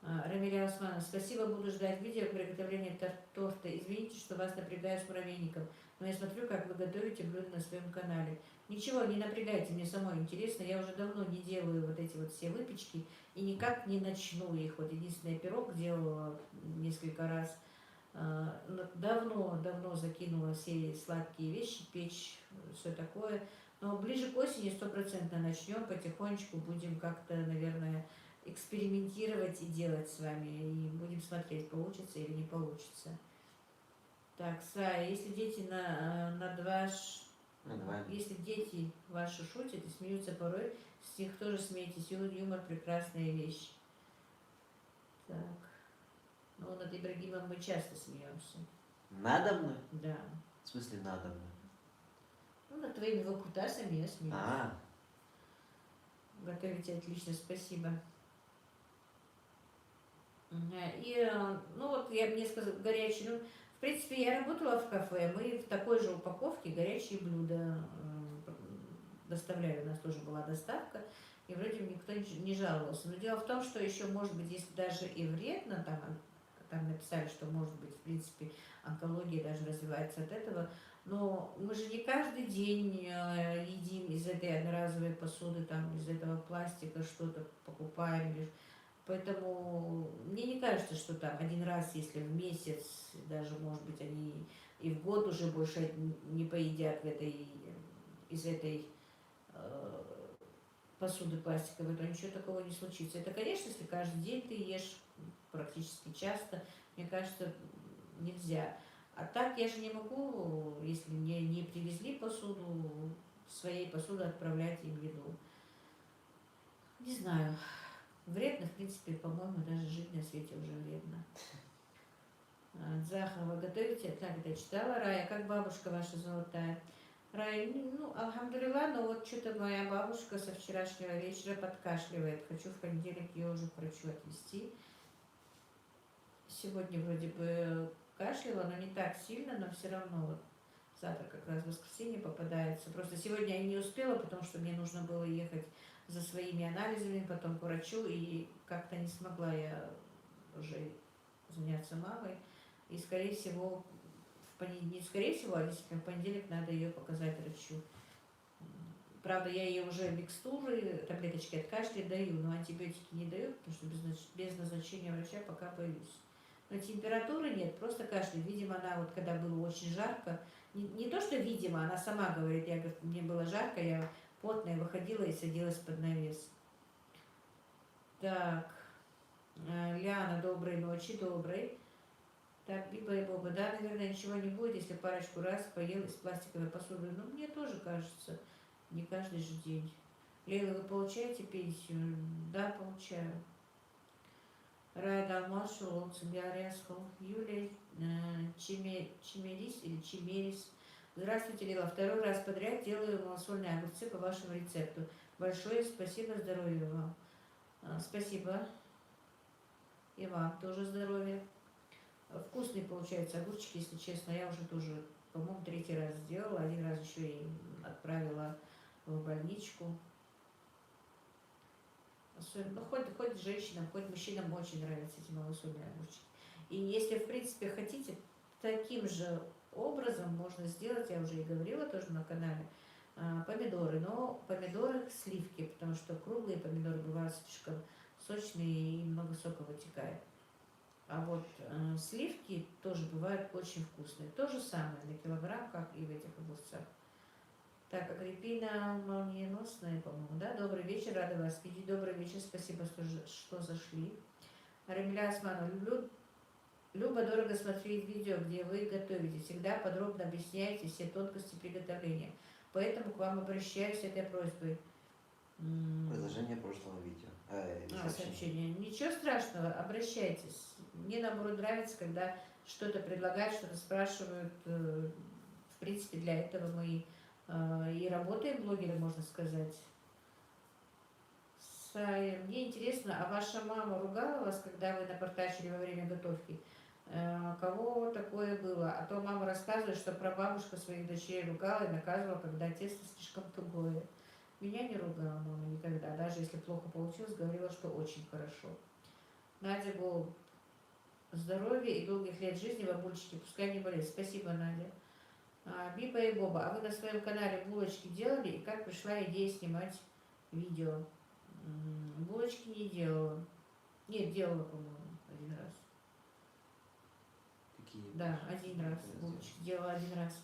Рамиля Османова, спасибо, буду ждать видео приготовления торта. Извините, что вас напрягаю с муравейником, но я смотрю, как вы готовите блюда на своем канале. Ничего, не напрягайте, мне самой интересно. Я уже давно не делаю вот эти вот все выпечки и никак не начну их. Вот единственный пирог делала несколько раз. Давно закинула все сладкие вещи, печь, все такое. Но ближе к осени 100% начнем, потихонечку будем как-то, наверное, экспериментировать и делать с вами. И будем смотреть, получится или не получится. Так, Сая, если дети если дети ваши шутят и смеются порой, с них тоже смейтесь. Юмор прекрасная вещь. Так. Ну, над Ибрагимом мы часто смеемся. Надо мной? Да. В смысле надо мной? Ну, над твоими выкрутасами я смеюсь. Готовите отлично, спасибо. И, ну вот, я мне сказала, горячий, ну, в принципе, я работала в кафе, мы в такой же упаковке горячие блюда доставляли, у нас тоже была доставка, и вроде никто не жаловался. Но дело в том, что еще, может быть, если даже и вредно, там написали, что, может быть, в принципе, онкология даже развивается от этого, но мы же не каждый день едим из этой одноразовой посуды, там, из этого пластика что-то покупаем, поэтому мне не кажется, что там один раз, если в месяц, даже, может быть, они и в год уже больше не поедят из этой посуды пластиковой, то ничего такого не случится. Это, конечно, если каждый день ты ешь практически часто, мне кажется, нельзя. А так я же не могу, если мне не привезли посуду, своей посуды отправлять им еду. Не знаю. Вредно, в принципе, по-моему, даже жить на свете уже вредно. Захарова, готовите? Так, это читала. Рая, как бабушка ваша золотая? Рая, ну, алхамдулилла, но вот что-то моя бабушка со вчерашнего вечера подкашливает. Хочу в понедельник ее уже к врачу отвезти. Сегодня вроде бы кашляла, но не так сильно, но все равно вот завтра как раз воскресенье попадается. Просто сегодня я не успела, потому что мне нужно было ехать за своими анализами, потом к врачу, и как-то не смогла я уже заняться мамой. И, скорее всего, не скорее всего, а действительно в понедельник надо ее показать врачу. Правда, я ей уже микстуры, таблеточки от кашля даю, но антибиотики не даю, потому что без назначения врача пока боюсь. Но температуры нет, просто кашель. Видимо, она вот когда было очень жарко, не то, что видимо, она сама говорит, я говорю, мне было жарко, я потная выходила и садилась под навес. Так, Лиана, доброй ночи, доброй. Так, Биба и Боба, да, наверное, ничего не будет, если парочку раз поел из пластиковой посуды. Ну, мне тоже кажется, не каждый же день. Лейла, вы получаете пенсию? Да, получаю. Райда Алмашу, Лоцин, Ярясхол, Юлия Чемерис или Чемерис. Здравствуйте, Лила. Второй раз подряд делаю малосольные огурцы по вашему рецепту. Большое спасибо, здоровья вам. Спасибо. И вам тоже здоровья. Вкусные получаются огурчики, если честно. Я уже тоже, по-моему, 3-й раз сделала. 1 раз еще и отправила в больничку. Ну, хоть женщинам, хоть мужчинам очень нравятся эти малосольные огурчики. И если, в принципе, хотите, таким же образом можно сделать, я уже и говорила тоже на канале, Помидоры, но помидоры сливки, потому что круглые помидоры бывают слишком сочные и много сока вытекает. А вот сливки тоже бывают очень вкусные. То же самое на килограмм, как и в этих огурцах. Так, Агриппина молниеносная, по-моему, да? Добрый вечер, рада вас видеть. Добрый вечер, спасибо, что зашли. Рамиля Османова, Люба, дорого смотреть видео, где вы готовите. Всегда подробно объясняете все тонкости приготовления. Поэтому к вам обращаюсь с этой просьбой. Продолжение прошлого видео. Сообщение. Ничего страшного, обращайтесь. Мне, наоборот, нравится, когда что-то предлагают, что-то спрашивают. В принципе, для этого мы и работаем блогеры, можно сказать. Мне интересно, а ваша мама ругала вас, когда вы напортачили во время готовки? Кого такое было? А то мама рассказывает, что прабабушка своих дочерей ругала и наказывала, когда тесто слишком тугое. Меня не ругала мама никогда, даже если плохо получилось, говорила, что очень хорошо. Надя Голуб, здоровья и долгих лет жизни, бабульчики, пускай не болеют. Спасибо, Надя. Биба и Боба, а вы на своем канале булочки делали и как пришла идея снимать видео? Булочки не делала. Нет, делала, по-моему, один раз. Какие? Да, один раз. Булочки делала один раз.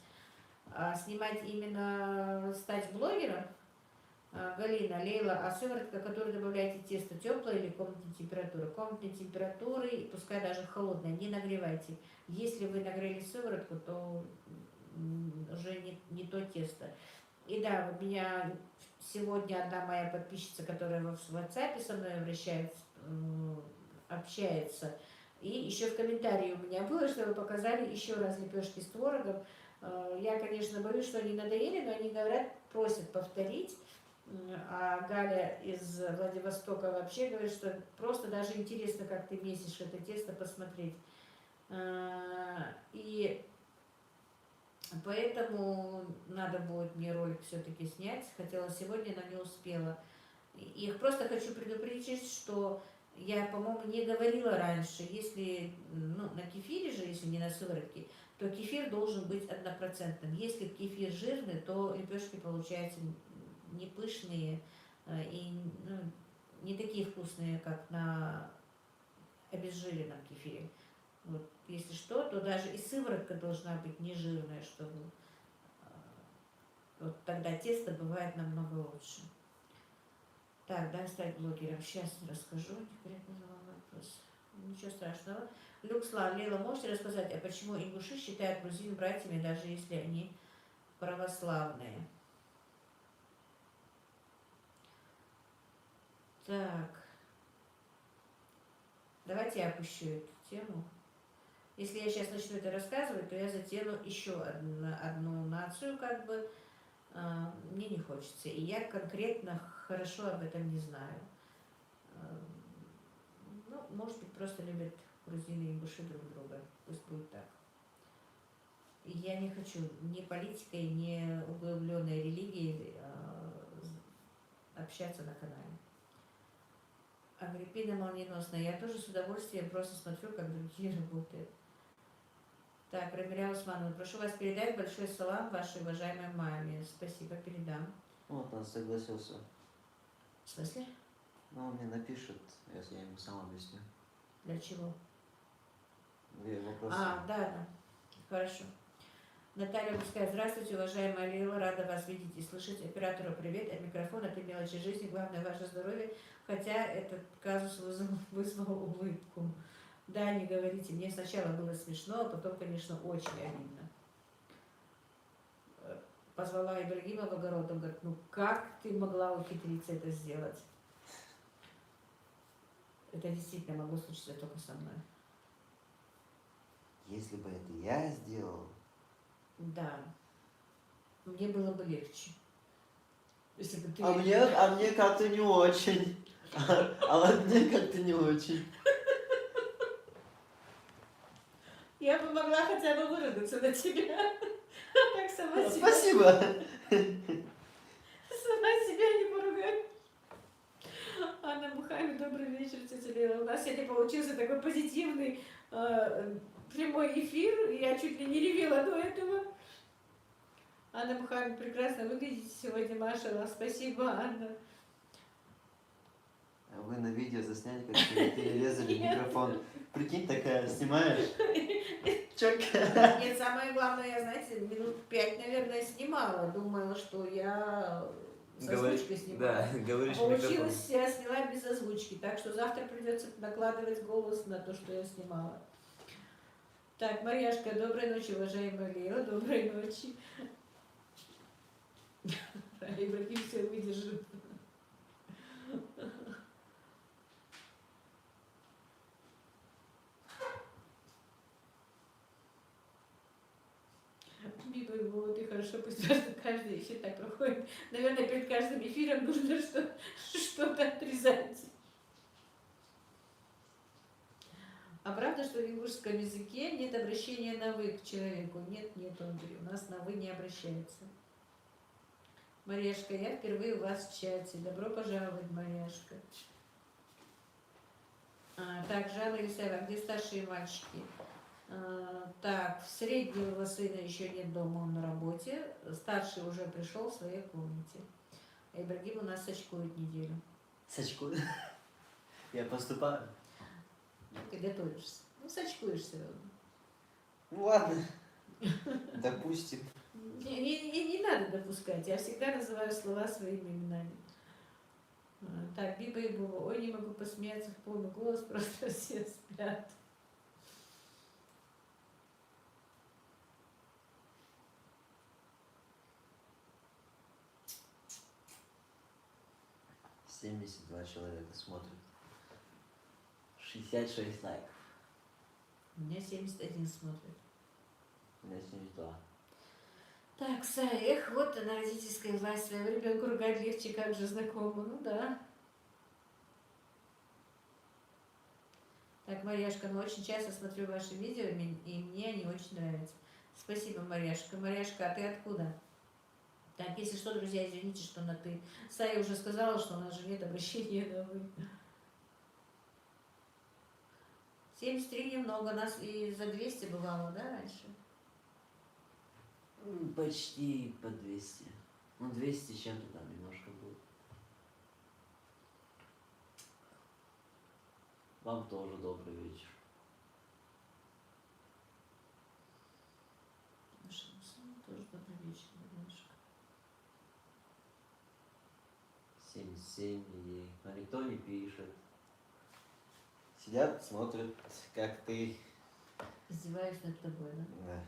А снимать именно, стать блогером? Галина, Лейла, а сыворотка, которую добавляете в тесто, теплая или комнатной температуры? Комнатной температуры, пускай даже холодная, не нагревайте. Если вы нагрели сыворотку, то уже не то тесто. И да, у меня сегодня одна моя подписчица, которая в WhatsApp со мной общается, и еще в комментарии у меня было, что вы показали еще раз лепешки с творогом. Я, конечно, боюсь, что они надоели, но они говорят, просят повторить. А Галя из Владивостока вообще говорит, что просто даже интересно, как ты месишь это тесто, посмотреть. И поэтому надо будет мне ролик все-таки снять. Хотела сегодня, но не успела. И просто хочу предупредить, что я, по-моему, не говорила раньше, если на кефире же, если не на сыворотке, то кефир должен быть 100%. Если кефир жирный, то лепешки получаются не пышные и не такие вкусные, как на обезжиренном кефире. Вот, если что, то даже и сыворотка должна быть не жирная, чтобы вот тогда тесто бывает намного лучше. Так, да, стать блогером. Сейчас расскажу. Теперь я задала вопрос. Ничего страшного. Люкслав, Лейла, можете рассказать, а почему ингуши считают грузин братьями, даже если они православные? Так. Давайте я опущу эту тему. Если я сейчас начну это рассказывать, то я затяну еще одну нацию, как бы, мне не хочется. И я конкретно хорошо об этом не знаю. Может быть, просто любят грузины и ингуши друг друга. Пусть будет так. И я не хочу ни политикой, ни углубленной религией общаться на канале. Агриппина молниеносная. Я тоже с удовольствием просто смотрю, как другие работают. Так, Рамиля Усманова, прошу вас передать большой салам вашей уважаемой маме. Спасибо, передам. Вот он согласился. В смысле? Ну, он мне напишет, если я ему сам объясню. Для чего? Вопросы. Да. Хорошо. Наталья Гурская, здравствуйте, уважаемая Лила, рада вас видеть и слышать. Оператору привет, от микрофона, это мелочи жизни, главное ваше здоровье, хотя этот казус вызвал улыбку. Да, не говорите, мне сначала было смешно, а потом, конечно, очень обидно. Позвала Ибрагима в огород, он говорит, как ты могла ухитриться это сделать? Это действительно могло случиться только со мной. Если бы это я сделал... Да. Мне было бы легче. Если бы ты... А мне как-то не очень. А вот мне как-то не очень. Я бы могла хотя бы выругаться на тебя. Так сама себя... Спасибо. Сама себя не поругаю. Анна Бухами, добрый вечер, тетя Лила. У нас сегодня получился такой позитивный прямой эфир. Я чуть ли не ревела до этого. Анна Мухаммед, прекрасно выглядите сегодня, Машала. Спасибо, Анна. А вы на видео засняли, как перерезали микрофон. Прикинь, такая, снимаешь? Чок. Нет, самое главное, я, знаете, минут 5, наверное, снимала. Думала, что я с озвучкой снимала. Да, говоришь А в микрофон. получилось, я сняла без озвучки. Так что завтра придется накладывать голос на то, что я снимала. Так, Марьяшка, доброй ночи, уважаемая Лео, доброй ночи. Ибрагим все выдержит. Биба, вот и хорошо, пусть просто каждый эфир так проходит. Наверное, перед каждым эфиром нужно что-то отрезать. А правда, что в ингушском языке нет обращения на «вы» к человеку? Нет, Андрей, у нас на «вы» не обращается. Марьяшка, я впервые у вас в чате. Добро пожаловать, Марьяшка. Так, Жанна Исаева, где старшие мальчики? Так, среднего сына еще нет дома, он на работе. Старший уже пришел в своей комнате. Ибрагим у нас сачкует неделю. Сачкует? Я поступаю. Ну, ты готовишься. Ну, сачкуешь все равно. Ну ладно. Допустим. Не надо допускать. Я всегда называю слова своими именами. Так, Биба и Буба. Ой, не могу посмеяться в полный голос, просто все спят. — 72 человека смотрят. 66 лайков. У меня 71 смотрит. У меня 72. Так, Сая, вот она, родительская власть. Своего ребенка ругать легче, как же знакомо. Ну да. Так, Марьяшка, ну очень часто смотрю ваши видео, и мне они очень нравятся. Спасибо, Марьяшка. Марьяшка, а ты откуда? Так, если что, друзья, извините, что на «ты». Сая уже сказала, что у нас же нет обращения на «вы». 73 немного, нас и за 200 бывало, да, раньше? Почти по 200. Ну, 200 с чем-то там немножко будет. Вам тоже добрый вечер. Нашему сыну тоже добрый вечер, Марьяшка. 77 людей. А никто не пишет. Сидят, смотрят, как ты. Издеваюсь над тобой, да? Да.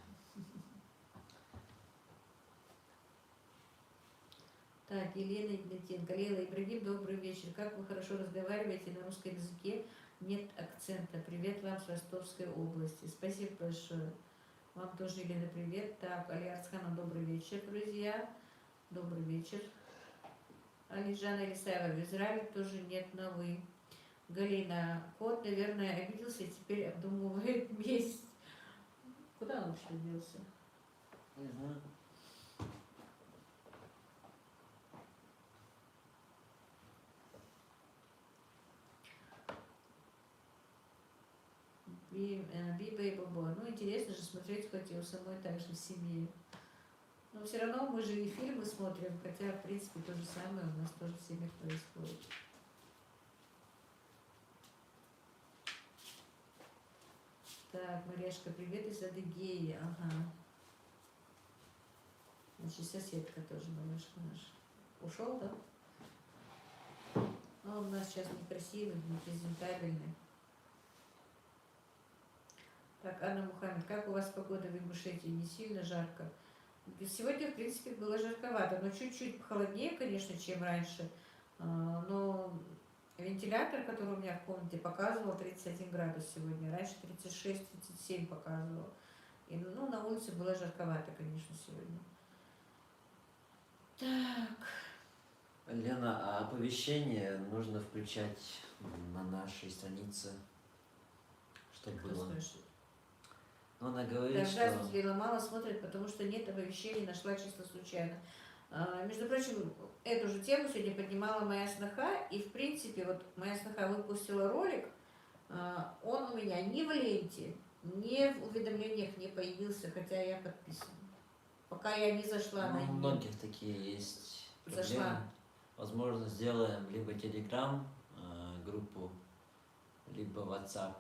Так, Елена Игнатенко. Лейла Ибрагим, добрый вечер. Как вы хорошо разговариваете на русском языке? Нет акцента. Привет вам с Ростовской области. Спасибо большое. Вам тоже, Елена, привет. Так, Али Арцханов, добрый вечер, друзья. Добрый вечер. Алижана Исаева, в Израиле тоже нет на «вы». Галина, кот, наверное, обиделся и теперь обдумывает месть. Куда он что делся? Не знаю. Биба и Бобо. Ну, интересно же смотреть, хоть и у самой так же в семье. Но все равно мы же и фильмы смотрим, хотя, в принципе, то же самое у нас тоже в семьях происходит. Так, Марьяшка, привет из Адыгеи. Ага. Значит, соседка тоже, Марьяшка наша. Ушел, да? Ну, он у нас сейчас некрасивый, непрезентабельный. Так, Анна Мухаммед, как у вас погода в Ингушетии? Не сильно жарко? Сегодня, в принципе, было жарковато, но чуть-чуть холоднее, конечно, чем раньше. Но вентилятор, который у меня в комнате, показывал 31 градус сегодня. Раньше 36-37 показывал. И, ну, на улице было жарковато, конечно, сегодня. Так. Лена, а оповещение нужно включать на нашей странице, чтобы Кто было. спрашивает? Ну, она говорит, Так, что... здравствуйте, Лейла, мало смотрит, потому что нет оповещений, нашла чисто случайно. Между прочим, эту же тему сегодня поднимала моя сноха, и в принципе, вот моя сноха выпустила ролик, он у меня ни в ленте, ни в уведомлениях не появился, хотя я подписана. Пока я не зашла Ну, на у нее. многих такие есть проблемы. Зашла. Возможно, сделаем либо Telegram группу, либо WhatsApp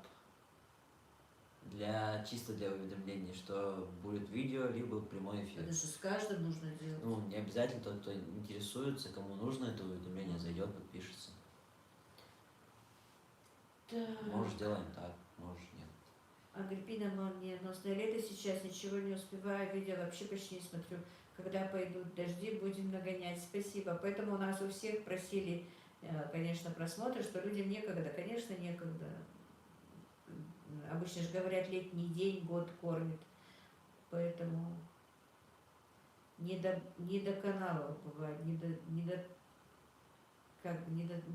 чисто для уведомлений, что будет видео, либо прямой эфир. Это же с каждым нужно делать. Ну, не обязательно тот, кто интересуется, кому нужно это уведомление, зайдет, подпишется. Так. Может, делаем так, может, нет. Агриппина молниеносное лето сейчас, ничего не успеваю, видео вообще почти не смотрю. Когда пойдут дожди, будем нагонять. Спасибо. Поэтому у нас у всех просили, конечно, просмотры, что людям некогда. Конечно, некогда. Обычно же говорят, летний день год кормит. Поэтому не до каналов бывает, не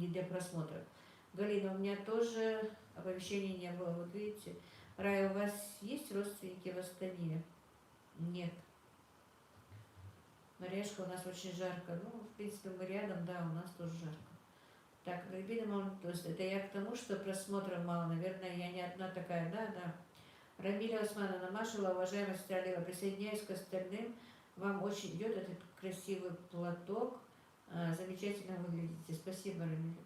до просмотров. Галина, у меня тоже оповещений не было. Вот видите, Рая, у вас есть родственники в Астане? Нет. Марьяшка, у нас очень жарко. Ну, в принципе, мы рядом, да, у нас тоже жарко. Так, Рябина, то есть это я к тому, что просмотров мало. Наверное, я не одна такая, да. Рамиля Османовна Машева, уважаемая сестра Лила, присоединяюсь к остальным. Вам очень идет этот красивый платок. Замечательно выглядите. Спасибо, Рамиля.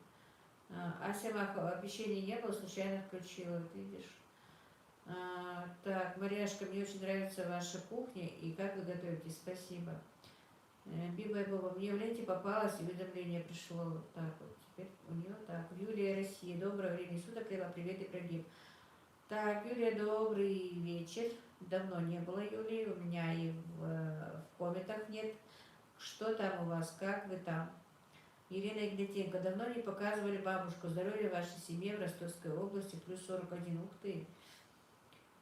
Ася Махова, оповещений не было, случайно включила, вот видишь. Так, Марьяшка, мне очень нравится ваша кухня и как вы готовите. Спасибо. Биба и Боба, мне в ленте попалось, уведомление пришло вот так вот. Теперь у нее так. Юлия Россия, доброе время суток, Лила, привет и прогиб. Так, Юлия, добрый вечер. Давно не было Юлии, у меня и в комментах нет. Что там у вас, как вы там? Елена Игнатенко, давно не показывали бабушку. Здоровья вашей семье в Ростовской области, плюс 41. Ух ты.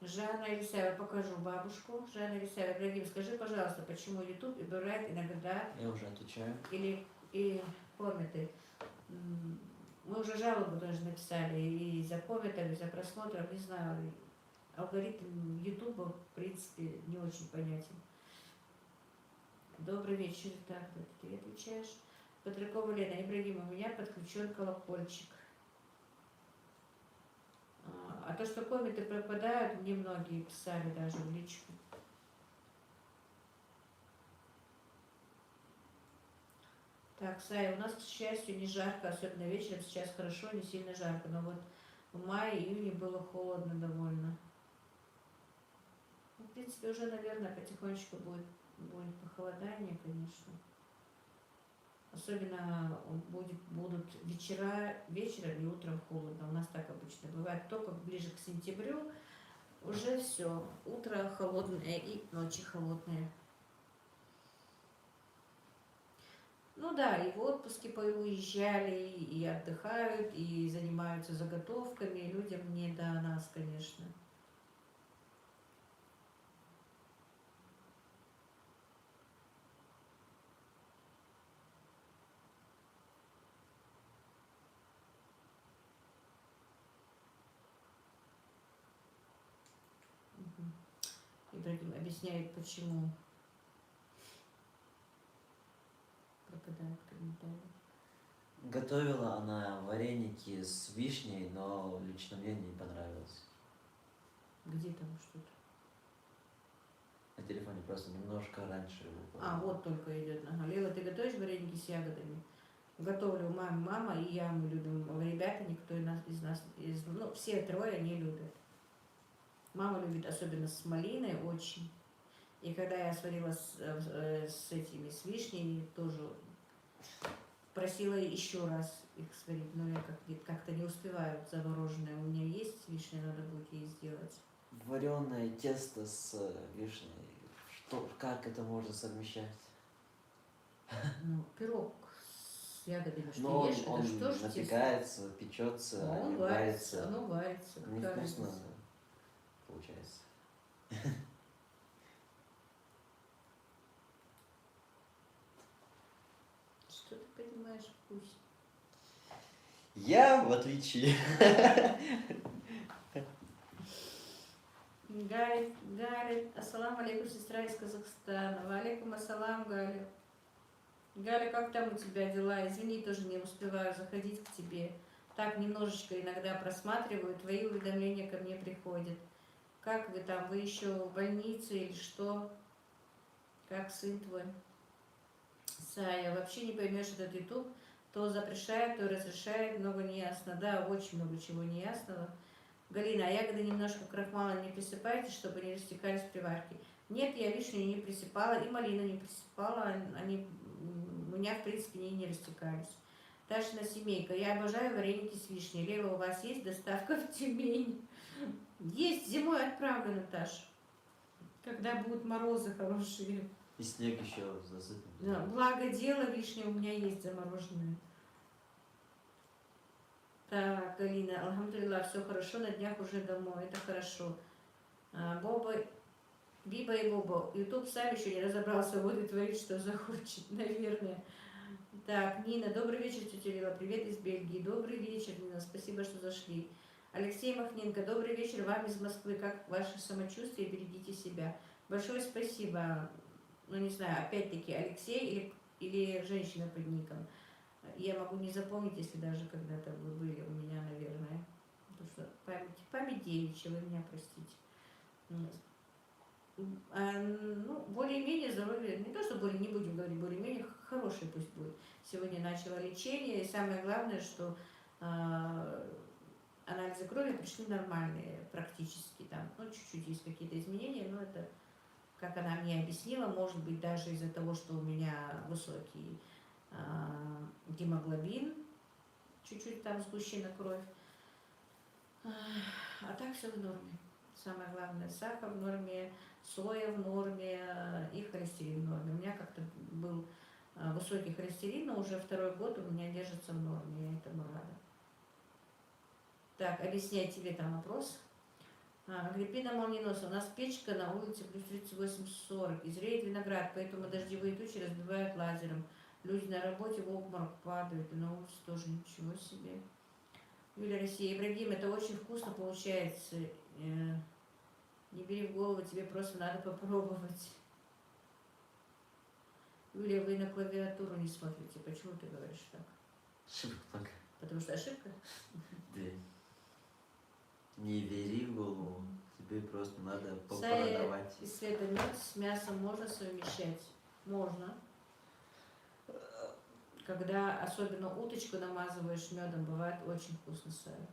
Жанна Елисаева, покажу бабушку. Жанна Елисаева, Ибрагим, скажи, пожалуйста, почему YouTube убирает иногда Я уже отвечаю. или комменты? Мы уже жалобу тоже написали и за комментов, и за просмотров, не знаю. Алгоритм YouTube, в принципе, не очень понятен. Добрый вечер. Так, ты отвечаешь. Петракова Лена, Ибрагим, у меня подключен колокольчик. А то, что комменты пропадают, мне многие писали даже в личку. Так, Сая, у нас, к счастью, не жарко, особенно вечером, сейчас хорошо, не сильно жарко, но вот в мае-июне было холодно довольно. Ну, в принципе, уже, наверное, потихонечку будет похолодание, конечно. Особенно будут вечера, вечером и утром холодно. У нас так обычно бывает. Только ближе к сентябрю уже все. Утро холодное и ночи холодные. Ну да, и в отпуске уезжали, и отдыхают, и занимаются заготовками. Людям не до нас, конечно. Ибрагим объясняет, почему пропадают комментарии. Готовила она вареники с вишней, но лично мне не понравилось. Где там что-то? На телефоне просто немножко раньше выпало. Вот только идет. Ага. Лила, ты готовишь вареники с ягодами? Готовлю мама и я, мы любим. Ребята, никто из нас, ну, все трое не любят. Мама любит особенно с малиной очень. И когда я сварила с вишней, тоже просила еще раз их сварить, но я как-то не успеваю замороженное. У меня есть вишня, надо будет ей сделать. Вареное тесто с вишней. Как это можно совмещать? Ну, пирог с ягодами, что Но ешь, он это что ж напекается, печется, он варится, оно варится. Невкусно получается. Что ты понимаешь в вкусе? Я, в отличие. Галя, ассалам алейкум, сестра из Казахстана. Валейкум ассалам, Галя. Галя, как там у тебя дела? Извини, тоже не успеваю заходить к тебе. Так, немножечко иногда просматриваю, твои уведомления ко мне приходят. Как вы там? Вы еще в больнице или что? Как сын твой. Сая, вообще не поймешь этот YouTube. То запрещает, то разрешает, много неясно. Да, очень много чего неясного. Галина, а ягоды немножко крахмала не присыпаете, чтобы не растекались при варке? Нет, я вишню не присыпала, и малину не присыпала. Они у меня, в принципе, не растекались. Ташина семейка. Я обожаю вареники с вишней. Лева, у вас есть доставка в Тюмень? Есть, зимой отправлю, Наташа. Когда будут морозы хорошие. И снег еще засыпан. Да, благо дело, вишня у меня есть замороженная. Так, Галина, алхамдулилlah, все хорошо, на днях уже домой, это хорошо. Боба, Биба и Боба, YouTube сам еще не разобрался, вот и творит, что захочет, наверное. Так, Нина, добрый вечер, тетя Лила, привет из Бельгии. Добрый вечер, Нина, спасибо, что зашли. Алексей Махненко, добрый вечер, вам из Москвы, как ваше самочувствие, берегите себя. Большое спасибо, ну не знаю, опять-таки, Алексей или женщина под ником. Я могу не запомнить, если даже когда-то вы были у меня, наверное. Потому что память девичья, вы меня простите. Ну, более-менее здоровье, не то, что более, не будем говорить, более-менее хорошее пусть будет. Сегодня начала лечение, и самое главное, что анализы крови пришли нормальные практически. Там, ну, чуть-чуть есть какие-то изменения, но это, как она мне объяснила, может быть, даже из-за того, что у меня высокий гемоглобин, чуть-чуть там сгущена кровь. А так все в норме. Самое главное, сахар в норме, соя в норме и холестерин в норме. У меня как-то был высокий холестерин, но уже второй год у меня держится в норме, я этому рада. Так, объясняю тебе там вопрос. Агриппина Молниеносова. У нас печка на улице плюс 38-40. И зреет виноград, поэтому дождевые тучи разбивают лазером. Люди на работе в обморок падают, и на улице тоже ничего себе. Юлия Россия. Ибрагим, это очень вкусно получается. Не бери в голову, тебе просто надо попробовать. Юлия, вы на клавиатуру не смотрите. Почему ты говоришь так? Ошибка только. Потому что ошибка? Да. Не бери в голову, тебе просто надо Сая попродавать. и Света, мед с мясом можно совмещать? Можно. Когда особенно уточку намазываешь медом, бывает очень вкусно сая.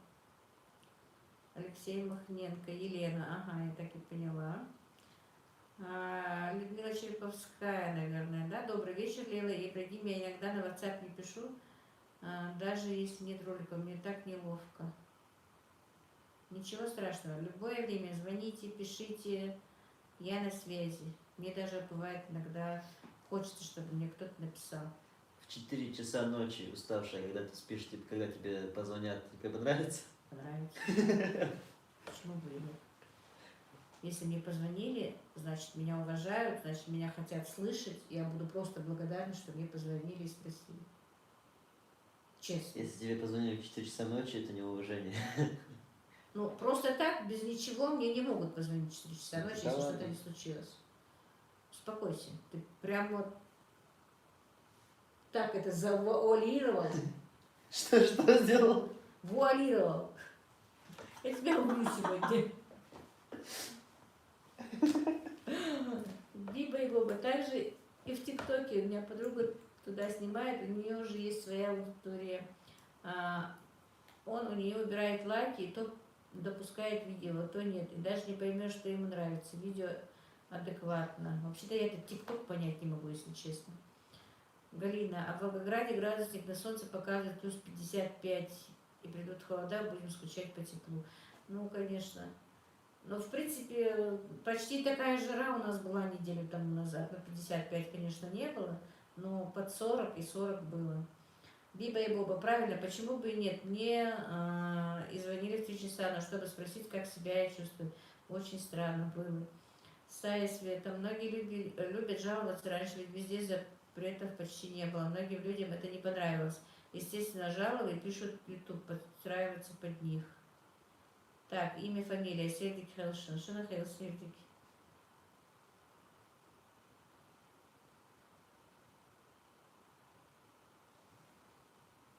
Алексей Махненко, Елена, ага, я так и поняла. Людмила Череповская, наверное, да? Добрый вечер, Лила и Ибрагим. Я иногда на WhatsApp не пишу, даже если нет ролика, мне так неловко. Ничего страшного, любое время звоните, пишите, я на связи. Мне даже бывает иногда хочется, чтобы мне кто-то написал. В 4 часа ночи уставшая, когда ты спишь, типа, когда тебе позвонят, тебе понравится? Понравится. Почему бы и нет? Если мне позвонили, значит меня уважают, значит меня хотят слышать. Я буду просто благодарна, что мне позвонили и спросили. Честно. Если тебе позвонили в 4 часа ночи, это неуважение. Ну, просто так, без ничего, мне не могут позвонить в 4 часа ночи, Да если ладно. что-то не случилось. Успокойся. Ты прям вот так это завуалировал. Что сделал? Вуалировал. Я тебя убью сегодня. Биба и Боба. Также и в ТикТоке у меня подруга туда снимает, у нее уже есть своя аудитория. Он у нее убирает лайки, и то допускает видео, а то нет. И даже не поймешь, что ему нравится. Видео адекватно. Вообще-то я этот ТикТок понять не могу, если честно. Галина, а в Волгограде градусник на солнце показывает плюс 55, и придут холода, будем скучать по теплу. Ну, конечно. Но, в принципе, почти такая жара у нас была неделю тому назад. Ну, 55, конечно, не было, но под 40 и 40 было. Биба и Боба, правильно, почему бы и нет? Мне и звонили в 3 часа, но чтобы спросить, как себя я чувствую. Очень странно было. Сая Света, многие любят жаловаться раньше, ведь везде запретов почти не было. Многим людям это не понравилось. Естественно, жалуют, пишут в YouTube, подстраиваются под них. Так, имя, фамилия, Сердик Хелшин. Что на Сердик?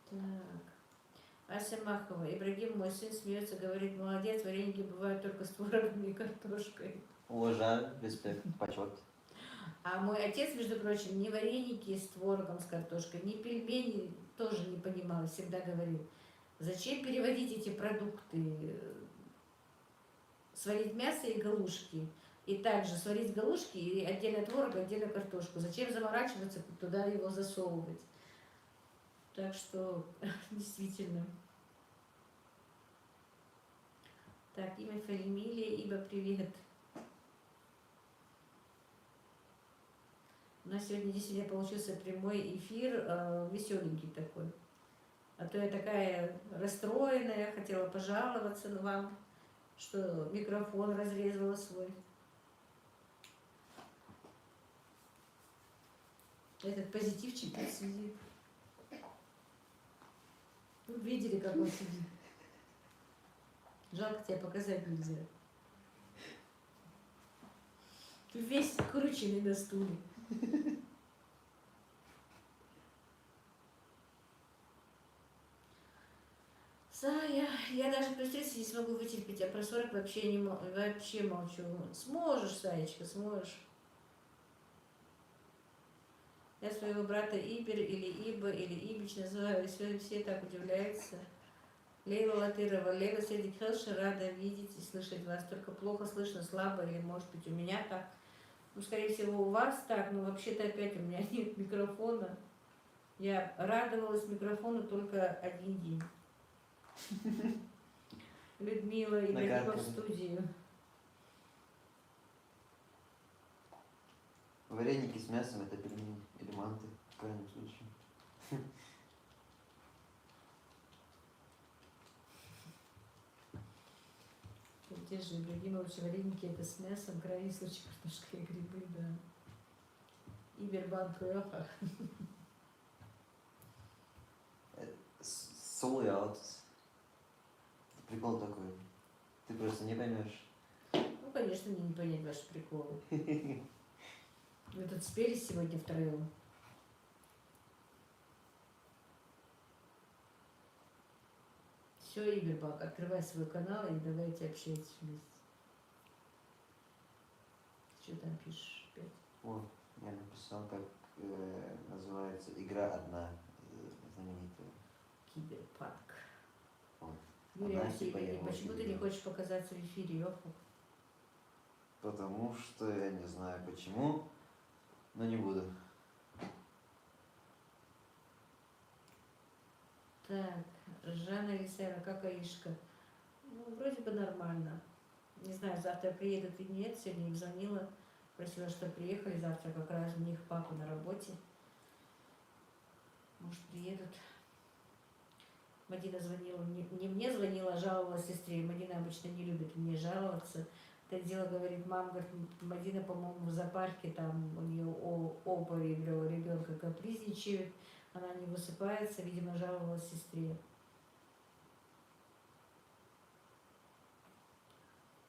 Так. Ася Махова. Ибрагим, мой сын, смеется, говорит, молодец, вареники бывают только с творогом и картошкой. Уважаю, респект, почет. А мой отец, между прочим, ни вареники с творогом, с картошкой, ни пельмени тоже не понимал, всегда говорил, зачем переводить эти продукты, сварить мясо и галушки, и также сварить галушки и отдельно творог, отдельно картошку. Зачем заморачиваться, туда его засовывать? Так что, действительно. Так, имя, фамилия, ибо привет. У нас сегодня действительно получился прямой эфир, веселенький такой. А то я такая расстроенная, хотела пожаловаться на вам, что микрофон разрезала свой. Этот позитивчик тут сидит. Вы видели, как он сидит? Жалко, тебя показать нельзя. Ты весь скрученный на стуле. Сая, я даже при стрессе не смогу вытерпеть, а про 40 вообще, вообще молчу. Сможешь, Саечка, сможешь. Я своего брата Ибер или Иба или Ибич называю, все так удивляются. Лейла Латырова, Лейла Седик Хелши, рада видеть и слышать вас. Только плохо слышно, слабо, или может быть у меня так. Ну, скорее всего, у вас так, но вообще-то опять у меня нет микрофона. Я радовалась микрофону только один день. Людмила Ибрагимова в студию. Вареники с мясом это пельмени или манты, в крайнем случае. Те же Ибрагимовичи вареники это с мясом, в крайнем случае картошка и грибы, да. Ибербанк Рёха. Sold out. Прикол такой. Ты просто не поймешь. Ну, конечно, мне не понять ваши приколы. Вы тут спелись сегодня втроем. Все, Игорь, открывай свой канал и давайте общайтесь вместе. Что там пишешь опять? Вот, я написал, как называется игра одна знаменитая. Киберпанк. Вот. Юрий Она Арсеньевич, типа почему ты его не хочешь показаться в эфире, Йофу? Потому что я не знаю почему, но не буду. Так, Жанна Лисаева, как Аишка? Ну, вроде бы нормально. Не знаю, завтра приедут или нет. Сегодня им звонила, просила, чтобы приехали. Завтра как раз у них папа на работе. Может, приедут. Мадина звонила, не мне звонила, а жаловалась сестре. Мадина обычно не любит мне жаловаться. Это дело, говорит, мама, говорит, Мадина, по-моему, в зоопарке, там у нее оба ребенка капризничают, она не высыпается, видимо, жаловалась сестре.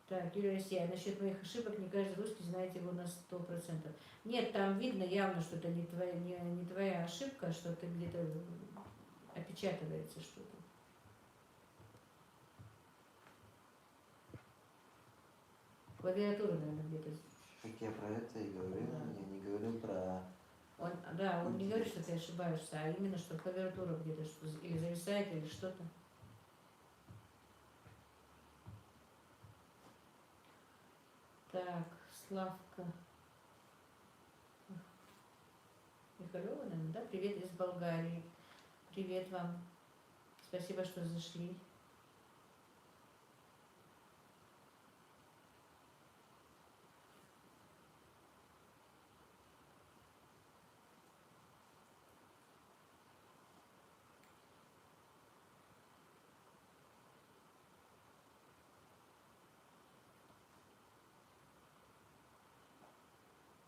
Так, Юлия Россия, насчет моих ошибок, не каждый русский знает его на 100%. Нет, там видно явно, что это не твоя ошибка, а что-то где-то опечатывается что-то. Клавиатура, наверное, где-то. Как я про это и говорил, Да. я не говорил про... Он не говорит, что ты ошибаешься, а именно, что клавиатура где-то или зависает, или что-то. Так, Славка Михалева, наверное, да? Привет из Болгарии. Привет вам. Спасибо, что зашли.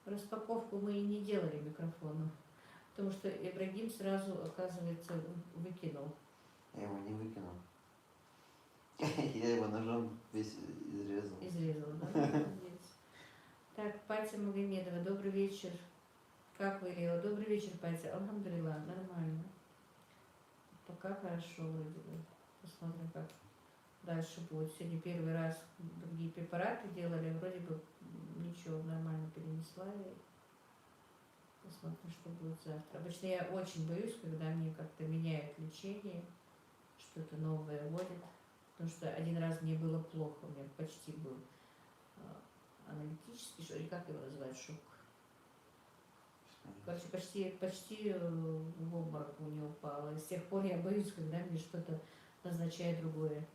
Распаковку мы и не делали микрофона, потому что Ибрагим сразу, оказывается, выкинул. Я его не выкинул. Я его ножом весь изрезал. Изрезал, да? Молодец. Так, Патя Магомедова, добрый вечер. Как вы, Лео? Добрый вечер, Патя. Алхамдулилла, нормально. Пока хорошо вроде бы. Посмотрим, как дальше будет. Сегодня первый раз другие препараты делали, вроде бы ничего, нормально перенесла я. Посмотрим, что будет завтра. Обычно я очень боюсь, когда мне как-то меняют лечение, что-то новое вводят. Потому что один раз мне было плохо, у меня почти был аналитический, что ли, как его называют, шок. Короче, почти в обморок у него упало. И с тех пор я боюсь, когда мне что-то назначает другое.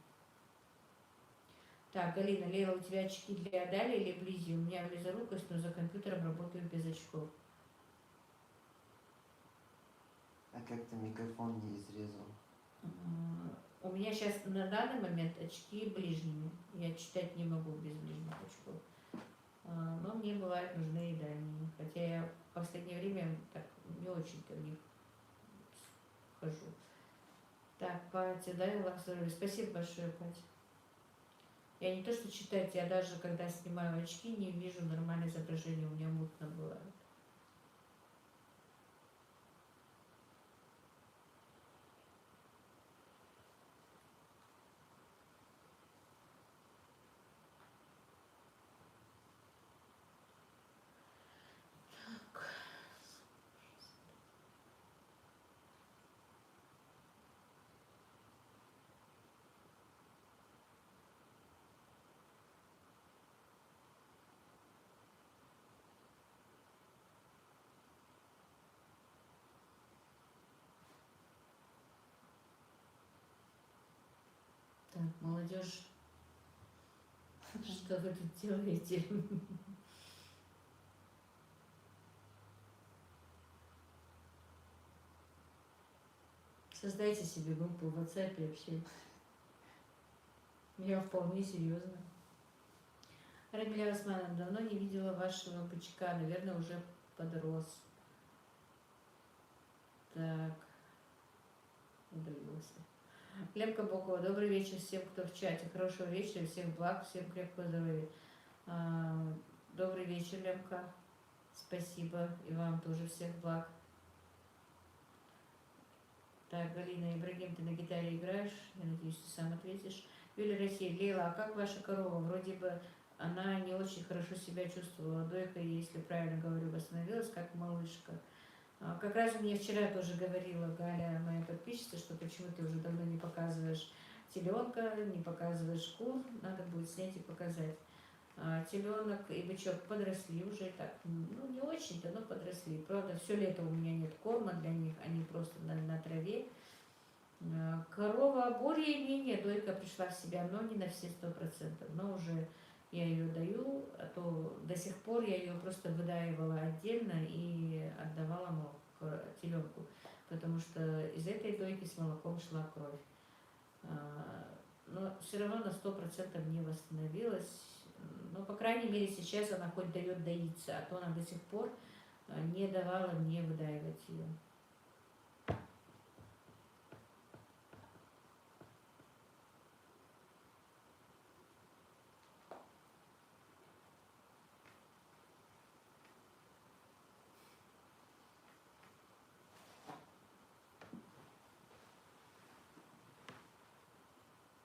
Так, Галина, Лейла, у тебя очки для Дали или Близи? У меня близорукость, но за компьютером работаю без очков. А как ты микрофон не изрезал? У меня сейчас на данный момент очки ближними. Я читать не могу без ближних очков. Но мне бывает нужны и дальние. Хотя я в последнее время так не очень-то в них хожу. Так, Патя, дай вам здоровья. Спасибо большое, Патя. Я не то что читать, я даже когда снимаю очки, не вижу нормальное изображение, у меня мутно бывает. Так, молодежь, что вы тут делаете? Создайте себе группу в WhatsApp и общайтесь. Я вполне серьезно. Рамиля Османовна, давно не видела вашего бычка, наверное, уже подрос. Так, удалился. Лепка Бокова, добрый вечер всем, кто в чате. Хорошего вечера, всем благ, всем крепкого здоровья. Добрый вечер, Лемка. Спасибо. И вам тоже всех благ. Так, Галина Ибрагим, ты на гитаре играешь? Я надеюсь, ты сам ответишь. Юлия Россия, Лейла, а как ваша корова? Вроде бы она не очень хорошо себя чувствовала. Дойка, если правильно говорю, восстановилась, как малышка. Как раз мне вчера тоже говорила Галя, моя подписчица, что почему ты уже давно не показываешь теленка, не показываешь кур, надо будет снять и показать. Теленок и бычок подросли уже так, ну не очень-то, но подросли. Правда, все лето у меня нет корма для них, они просто на траве. Корова более-менее, дойка пришла в себя, но не на все 100%. Но уже я ее даю, а то до сих пор я ее просто выдаивала отдельно и отдавала молоко теленку, потому что из этой дойки с молоком шла кровь. Но все равно на 100% не восстановилась. Но, по крайней мере, сейчас она хоть дает доиться, а то она до сих пор не давала мне выдаивать ее.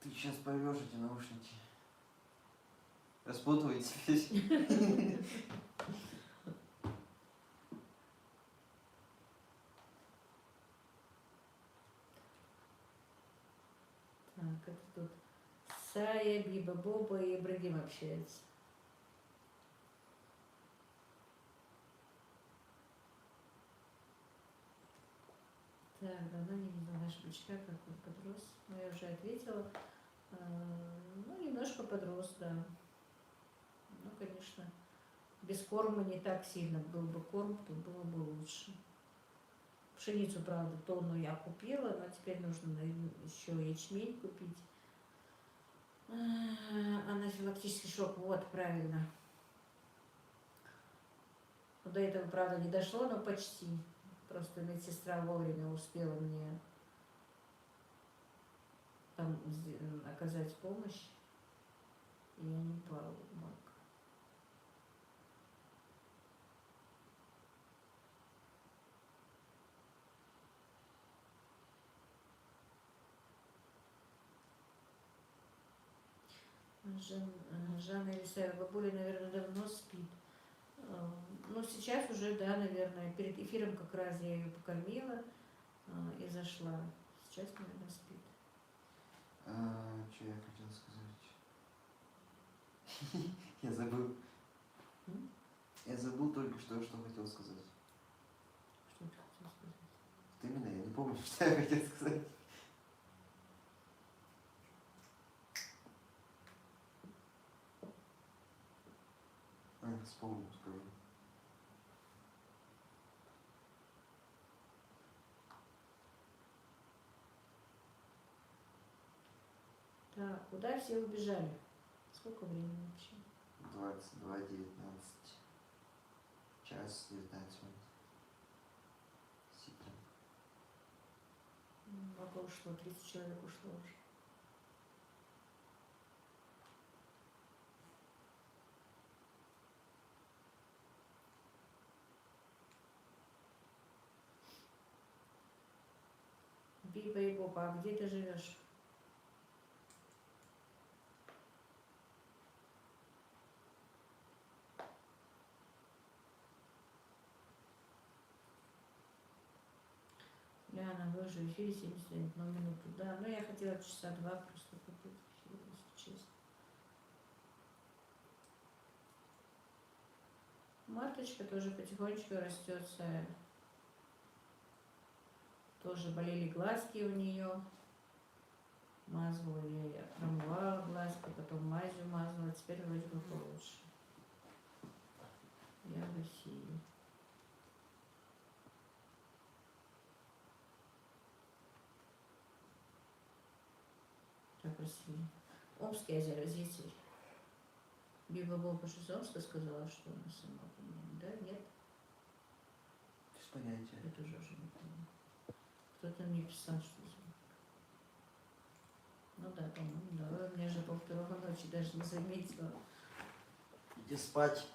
Ты сейчас порвешь эти наушники. Распутывайте весь. Так, это тут Сая, Биба, Боба и Ибрагим общаются. Так, давно не видела вашего бычка, как он подрос. Ну, я уже ответила. Ну, немножко подрос, да. Ну, конечно, без корма не так сильно. Был бы корм, то было бы лучше. Пшеницу, правда, тонну я купила, но теперь нужно еще ячмень купить. Анафилактический шок, вот, правильно. До этого, правда, не дошло, но почти. Просто медсестра вовремя успела мне там оказать помощь, и я не упала в обморок. Жанна Елисеева, бабуля, наверное, давно спит. Ну, сейчас уже, да, наверное, перед эфиром как раз я ее покормила и зашла. Сейчас, наверное, спит. Что я хотел сказать? Я забыл. М? Я забыл только что хотел сказать. Что ты хотел сказать? Вот именно, я не помню, что я хотел сказать. Вспомнил, скажу. Так, куда все убежали? Сколько времени вообще? 22:19. Час 19 минут. Сидим. Много ушло, 30 человек ушло уже. Биба и Боба, а где ты живешь? Ляна, вы же в эфире 71 минуту. Да, но я хотела часа два просто побыть в эфире, если честно. Марточка тоже потихонечку растется. Тоже болели глазки у нее. Мазала я ей, промывала глазки, потом мазью мазала. Теперь вроде бы получше. Я в эфире. Так, Россия. Омский озерозитель. Биба Боба из Омска сказала, что она сама, по-моему, да? Нет? Без понятия. Я тоже уже не помню. Кто-то мне писал, что звонит. Ну да, по-моему, да. У меня же полвторого ночи даже не заметила. Иди спать.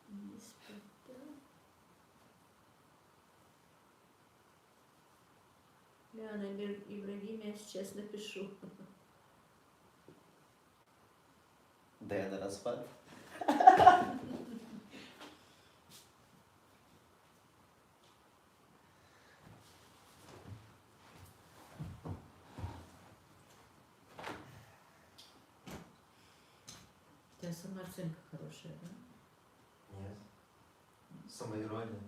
Не спать, да? Ляна Ибрагим, я сейчас напишу. Да я на распад. У тебя самооценка хорошая, да? Нет. Самоирония.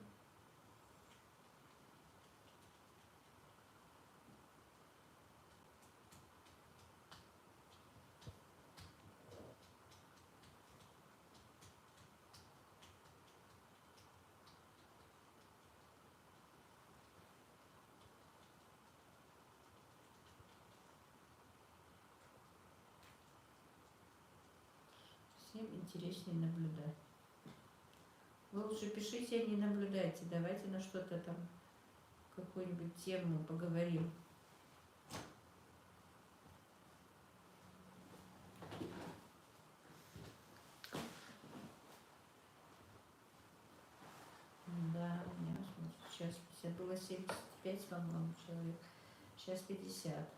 Всем интереснее наблюдать. Вы лучше пишите, а не наблюдайте. Давайте на что-то там, какую-нибудь тему поговорим. Да, у меня сейчас 50. Было 75, по-моему, человек. Сейчас 50.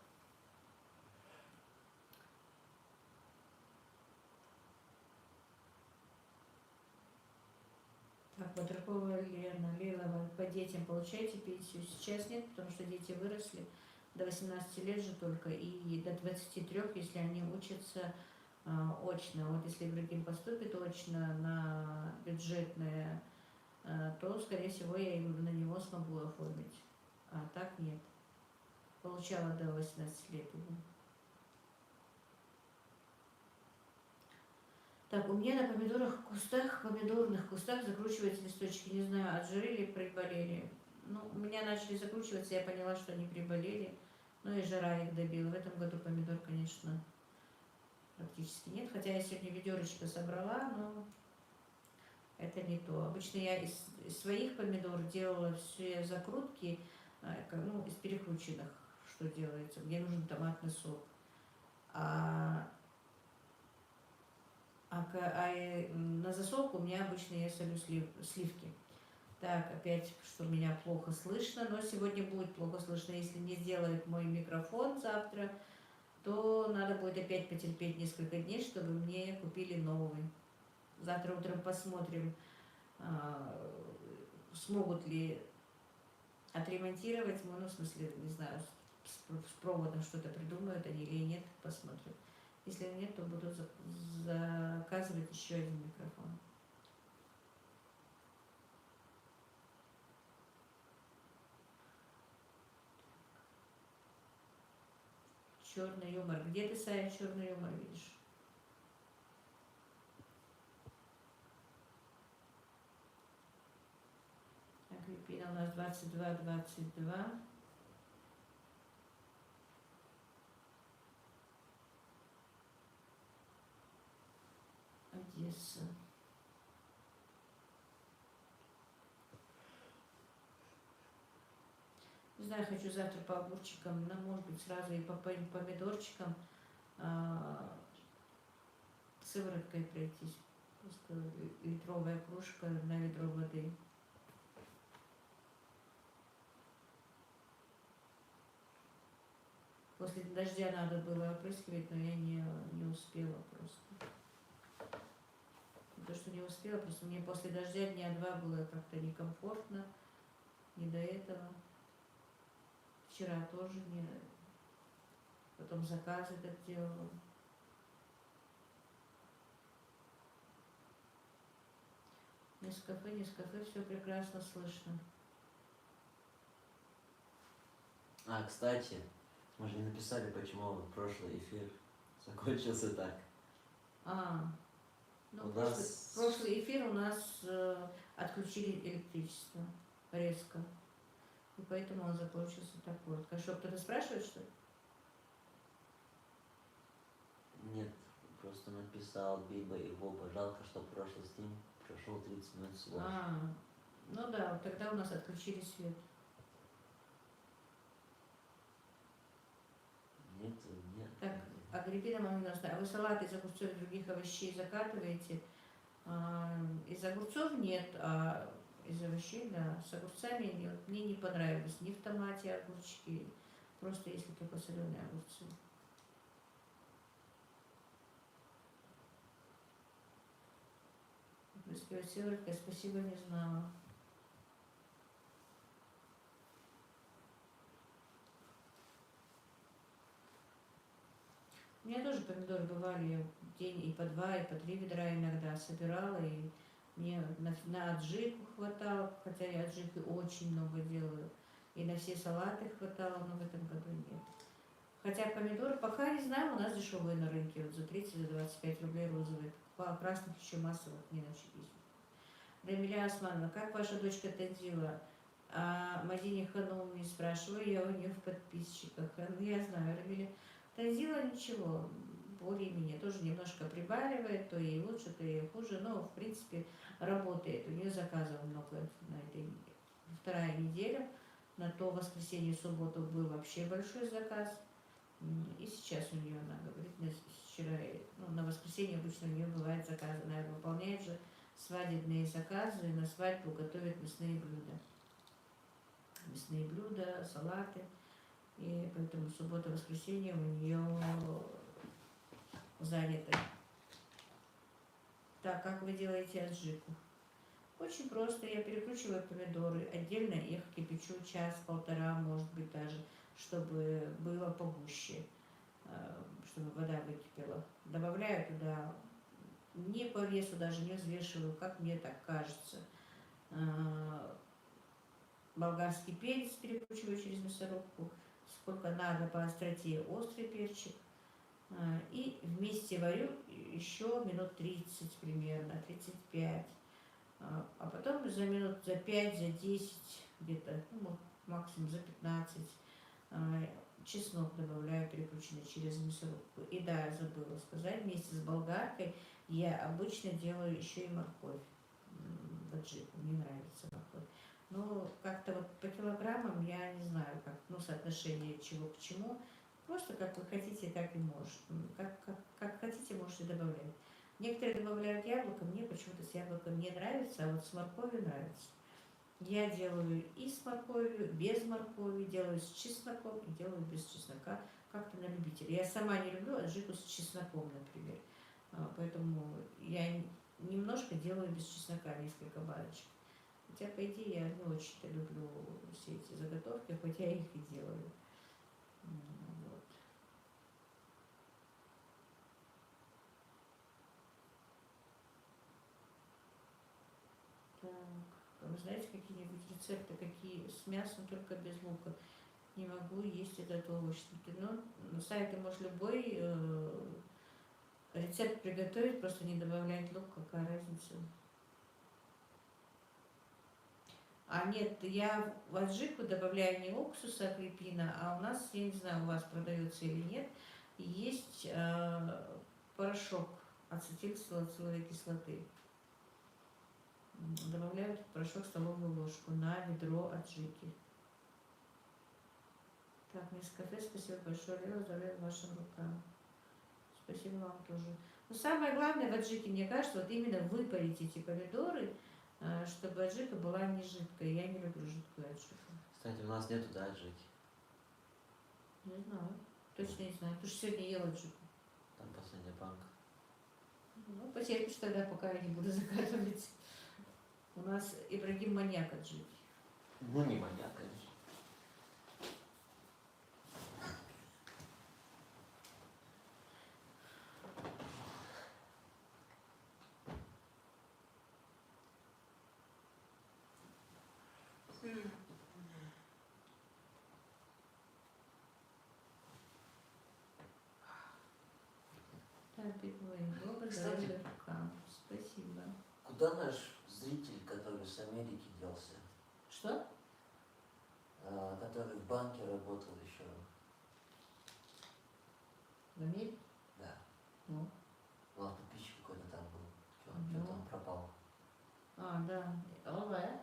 Так, Бодракова Лена Лилова, по детям получаете пенсию? Сейчас нет, потому что дети выросли. До 18 лет же только, и до 23, если они учатся очно. Вот если Ибрагим поступит очно на бюджетное, то, скорее всего, я на него смогу оформить. А так нет. Получала до 18 лет. Так, у меня на помидорных кустах закручиваются листочки. Не знаю, отжирели, приболели. Ну, у меня начали закручиваться, я поняла, что они приболели. Ну и жара их добила. В этом году помидор, конечно, практически нет. Хотя я сегодня ведерочко собрала, но это не то. Обычно я из своих помидор делала все закрутки, ну, из перекрученных, что делается, где нужен томатный сок. На засолку у меня обычно я солю сливки. Так, опять, что меня плохо слышно, но сегодня будет плохо слышно, если не сделает мой микрофон завтра, то надо будет опять потерпеть несколько дней, чтобы мне купили новый. Завтра утром посмотрим, смогут ли отремонтировать, ну, в смысле, не знаю, с проводом что-то придумают они или нет, посмотрим. Если нет, то буду заказывать еще один микрофон. Черный юмор. Где ты, Сая, черный юмор видишь? Агриппина у нас 22. Одесса. Не знаю, хочу завтра по огурчикам, но может быть сразу и по помидорчикам сывороткой пройтись. Просто литровая кружка на ведро воды. После дождя надо было опрыскивать, но я не успела просто. Не то, что не успела, просто мне после дождя дня 2 было как-то некомфортно, не до этого. Вчера тоже не... Потом заказы так делала. Нескафе, все прекрасно слышно. Кстати, мы же не написали, почему прошлый эфир закончился так. Ну, прошлый эфир у нас отключили электричество резко. И поэтому он закончился так вот. А что, кто-то спрашивает, что ли? Нет, просто написал Биба и Боба. Жалко, что прошлый стрим прошел 30 минут всего. Ну да, вот тогда у нас отключили свет. Нет. Так, Агриппина Маминовна, а вы салаты из огурцов и других овощей закатываете? Из огурцов нет, а из овощей, да. С огурцами мне не понравилось ни в томате огурчики, просто если только соленые огурцы. Северка, спасибо, не знала. У меня тоже помидоры бывали, я в день и по 2, и по 3 ведра иногда собирала, и мне на аджику хватало, хотя я аджики очень много делаю, и на все салаты хватало, но в этом году нет. Хотя помидоры пока не знаю, у нас дешевые на рынке, вот за 30-25 рублей розовые, красных еще массовых не начались. Рамиля Османовна, как ваша дочка Танзила? Мадине Ханум не спрашиваю, я у нее в подписчиках. Я знаю, Рамиля. Танзила ничего, более-менее, тоже немножко прибавливает, то ей лучше, то ей хуже, но в принципе работает. У нее заказов много на этой неделе. 2-я неделя, на то воскресенье, субботу был вообще большой заказ. И сейчас у нее, она говорит, вчера, на воскресенье обычно у нее бывает заказы, она выполняет же свадебные заказы, на свадьбу готовит мясные блюда. Мясные блюда, салаты. И поэтому суббота-воскресенье у нее заняты. Так, как вы делаете аджику? Очень просто. Я перекручиваю помидоры. Отдельно их кипячу час-полтора, может быть даже, чтобы было погуще, чтобы вода выкипела. Добавляю туда, не по весу даже не взвешиваю, как мне так кажется, болгарский перец перекручиваю через мясорубку, сколько надо по остроте острый перчик. И вместе варю еще минут 30 примерно, 35. А потом за минут за 5, за 10 где-то, максимум за 15 чеснок добавляю, перекрученный через мясорубку. И да, я забыла сказать, вместе с болгаркой я обычно делаю еще и морковь в аджику. Мне нравится морковь. Но как-то вот по килограммам я не знаю, как, соотношение чего к чему. Просто как вы хотите, так и можете. Как хотите, можете добавлять. Некоторые добавляют яблоко, мне почему-то с яблоком не нравится, а вот с морковью нравится. Я делаю и с морковью, без моркови, делаю с чесноком и делаю без чеснока, как-то на любителя. Я сама не люблю аджику с чесноком, например. Поэтому я немножко делаю без чеснока, несколько баночек. Хотя, по идее, я не очень-то люблю все эти заготовки, хоть я их и делаю. Вот. Так. Вы знаете какие-нибудь рецепты, какие с мясом, только без лука? Не могу есть этот овощ. Ну, на сайте можешь любой рецепт приготовить, просто не добавлять лук, какая разница. А нет, я в аджику добавляю не уксус акрепина, а у нас, я не знаю, у вас продается или нет, есть порошок ацетилсалициловой кислоты. Добавляю этот порошок столовую ложку на ведро аджики. Так, Нескафе, спасибо большое, Лера, здоровья вашим рукам. Спасибо вам тоже. Но самое главное в аджике, мне кажется, вот именно выпарить эти помидоры, чтобы аджика была не жидкая. Я не люблю жидкую аджику. Кстати, у нас нету, да, аджики? Не знаю. Точно не знаю. Потому что сегодня ела аджику. Там последняя банка. Ну, потерпишь тогда, пока я не буду заказывать. У нас Ибрагим маньяк аджики. Ну, не маньяк, конечно. Так, бедный Бога, Кстати. здоровья рукам. Спасибо. Куда наш зритель, который с Америки делся? Что? Который в банке работал еще? В Америке? Да. Ну. У нас подписчик какой-то там был. Ну. Что там пропал? Да. Ова.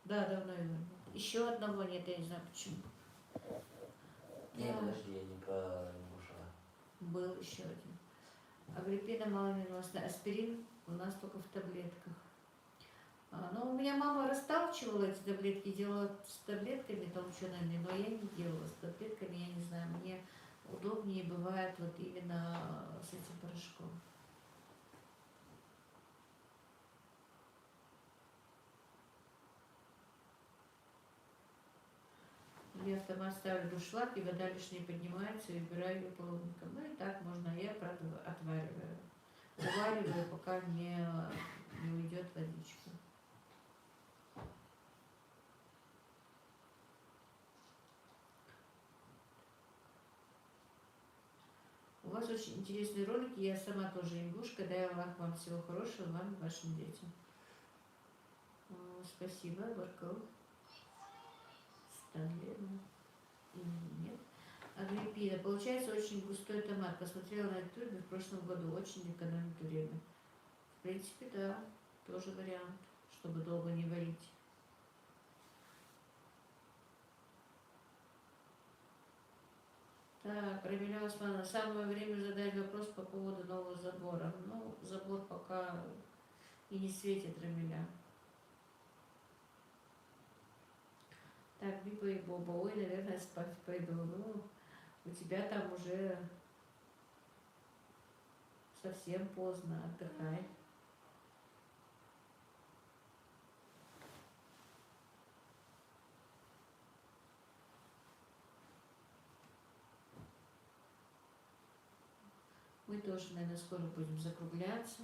Да, давно его нет. Еще одного нет, я не знаю почему. Не, Да. подожди, я не про Ингушева. Был еще один. Агриппина маломеносная. Аспирин у нас только в таблетках. Но у меня мама расталчивала эти таблетки, делала с таблетками толчеными, но я не делала с таблетками, я не знаю, мне удобнее бывает вот именно с этим порошком. Я автомат ставлю дуршлаг, и вода лишняя поднимается, и убираю ее половником. Ну и так можно, я, правда, отвариваю. Увариваю, пока не уйдет водичка. У вас очень интересные ролики, я сама тоже ингушка, дай Аллах вам всего хорошего, вам и вашим детям. Спасибо, Барков. Станлер. Нет. Агриппина. Получается очень густой томат. Посмотрела на ютубе в прошлом году. Очень экономит время. В принципе, да. Тоже вариант, чтобы долго не варить. Так, Рамиля Османовна, самое время задать вопрос по поводу нового забора. Ну, забор пока и не светит, Рамиля. Так, Биба и Боба. Ой, наверное, спать пойду. Ну, у тебя там уже совсем поздно. Отдыхай. Мы тоже, наверное, скоро будем закругляться.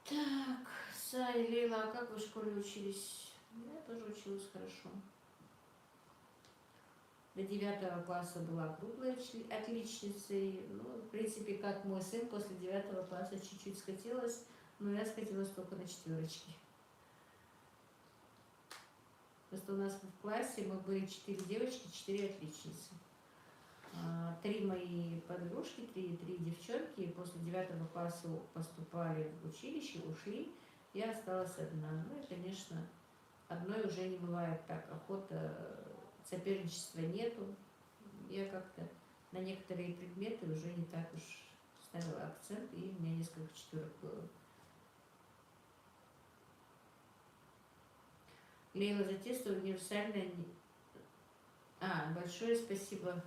Так, Сай, Лейла, а как вы в школе учились? Я тоже училась хорошо. До 9 класса была круглой отличницей. Ну, в принципе, как мой сын, после 9 класса чуть-чуть скатилась, но я скатилась только на 4. Просто у нас в классе мы были 4 девочки, 4 отличницы. 3 мои подружки, 3 девчонки, после 9 класса поступали в училище, ушли, я осталась одна. Ну и, конечно, одной уже не бывает так, охота, соперничества нету. я как-то на некоторые предметы уже не так уж ставила акцент, и у меня несколько четверок было. Лейла, за тесто универсальное. Большое спасибо.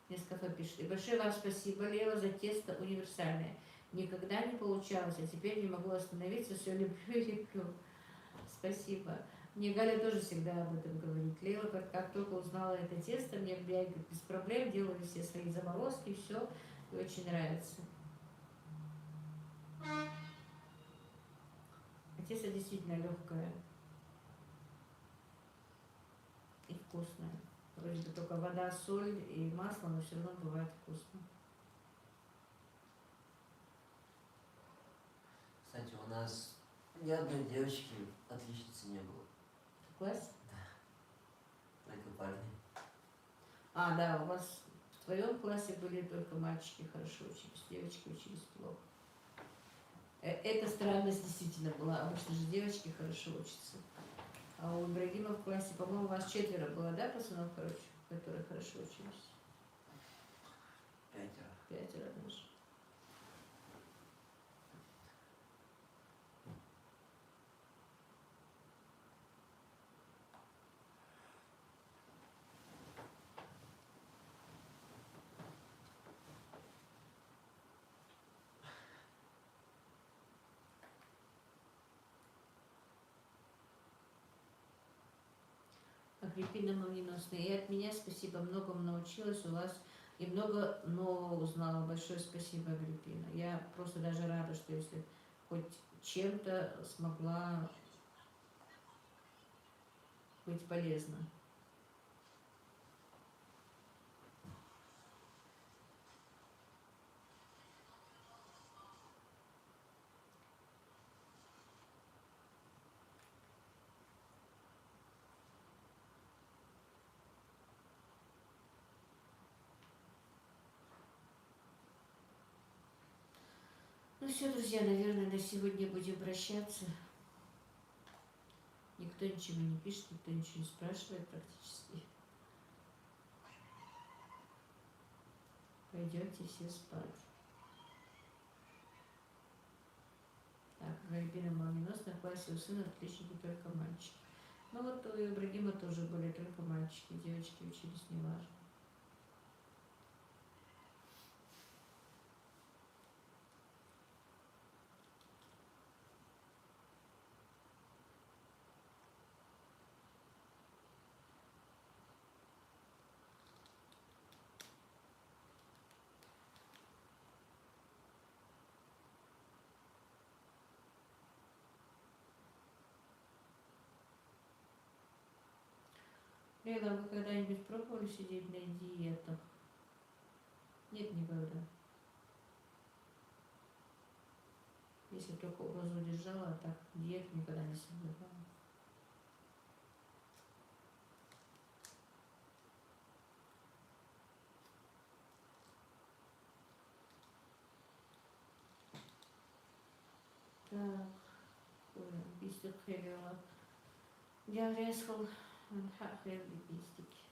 Несколько пишет. И большое вам спасибо, Лейла, за тесто универсальное. Никогда не получалось, а теперь не могу остановиться, все люблю и леплю. Спасибо. Мне Галя тоже всегда об этом говорит. Лейла, как только узнала это тесто, я говорит, без проблем делаю все свои заморозки, все, и очень нравится. А тесто действительно легкое и вкусное. Вроде бы только вода, соль и масло, но все равно бывает вкусно. Кстати, у нас ни одной девочки отличницы не было. В классе? Только парни. Да, у вас в твоем классе были только мальчики хорошо учились, девочки учились плохо. Эта странность действительно была, обычно же девочки хорошо учатся. А у Ибрагима в классе, по-моему, у вас 4 было, да, пацанов, короче, которые хорошо учились? 5. 5 даже. Агриппина молниеносная. И от меня спасибо, многому научилась у вас и много нового узнала. Большое спасибо, Агриппина. Я просто даже рада, что если хоть чем-то смогла быть полезна. Ну все, друзья, наверное, на сегодня будем прощаться. Никто ничего не пишет, никто ничего не спрашивает практически. Пойдемте все спать. Так, Галина молниеносная, в классе у сына отличники только мальчики. Ну вот у Ибрагима тоже были только мальчики, девочки учились неважно. Лейла, вы когда-нибудь пробовали сидеть на диетах? Нет, никогда. Если только образу держала, а так диет никогда не соблюдала. Так, бистик хелиола. Я резал хлеб бистики.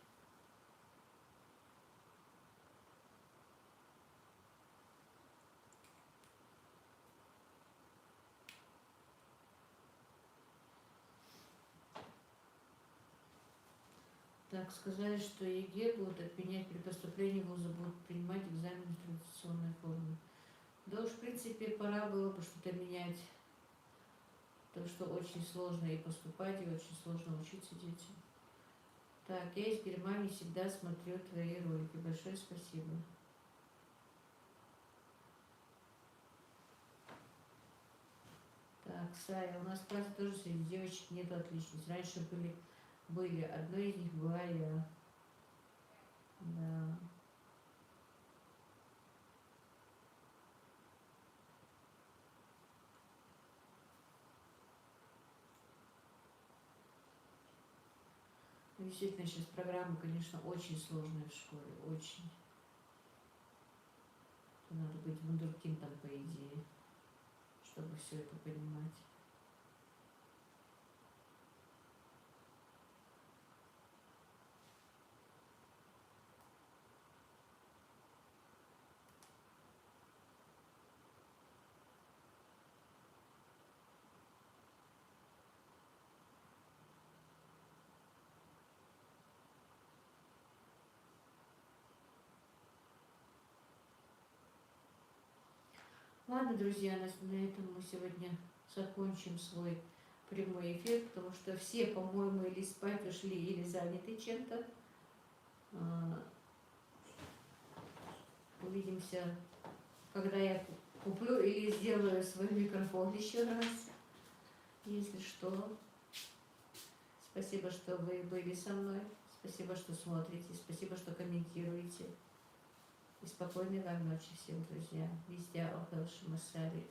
Так, сказали, что ЕГЭ будут отменять при поступлении в вузы, будут принимать экзамены в традиционной форме. Да уж, в принципе, пора было бы что-то менять. Потому что очень сложно и поступать, и очень сложно учиться детям. Так, я из Германии всегда смотрю твои ролики. Большое спасибо. Так, Сая, у нас в классе тоже среди девочек нету отличниц. Раньше были. Одной из них была я. Да. Ну, действительно, сейчас программа, конечно, очень сложная в школе. Очень. Надо быть вундеркиндом, по идее, чтобы все это понимать. Ладно, друзья, на этом мы сегодня закончим свой прямой эфир, потому что все, по-моему, или спать ушли, или заняты чем-то. Увидимся, когда я куплю или сделаю свой микрофон еще раз. Если что, спасибо, что вы были со мной. Спасибо, что смотрите. Спасибо, что комментируете. И спокойной вам ночи всем, друзья. Везде Алхел Шамасари.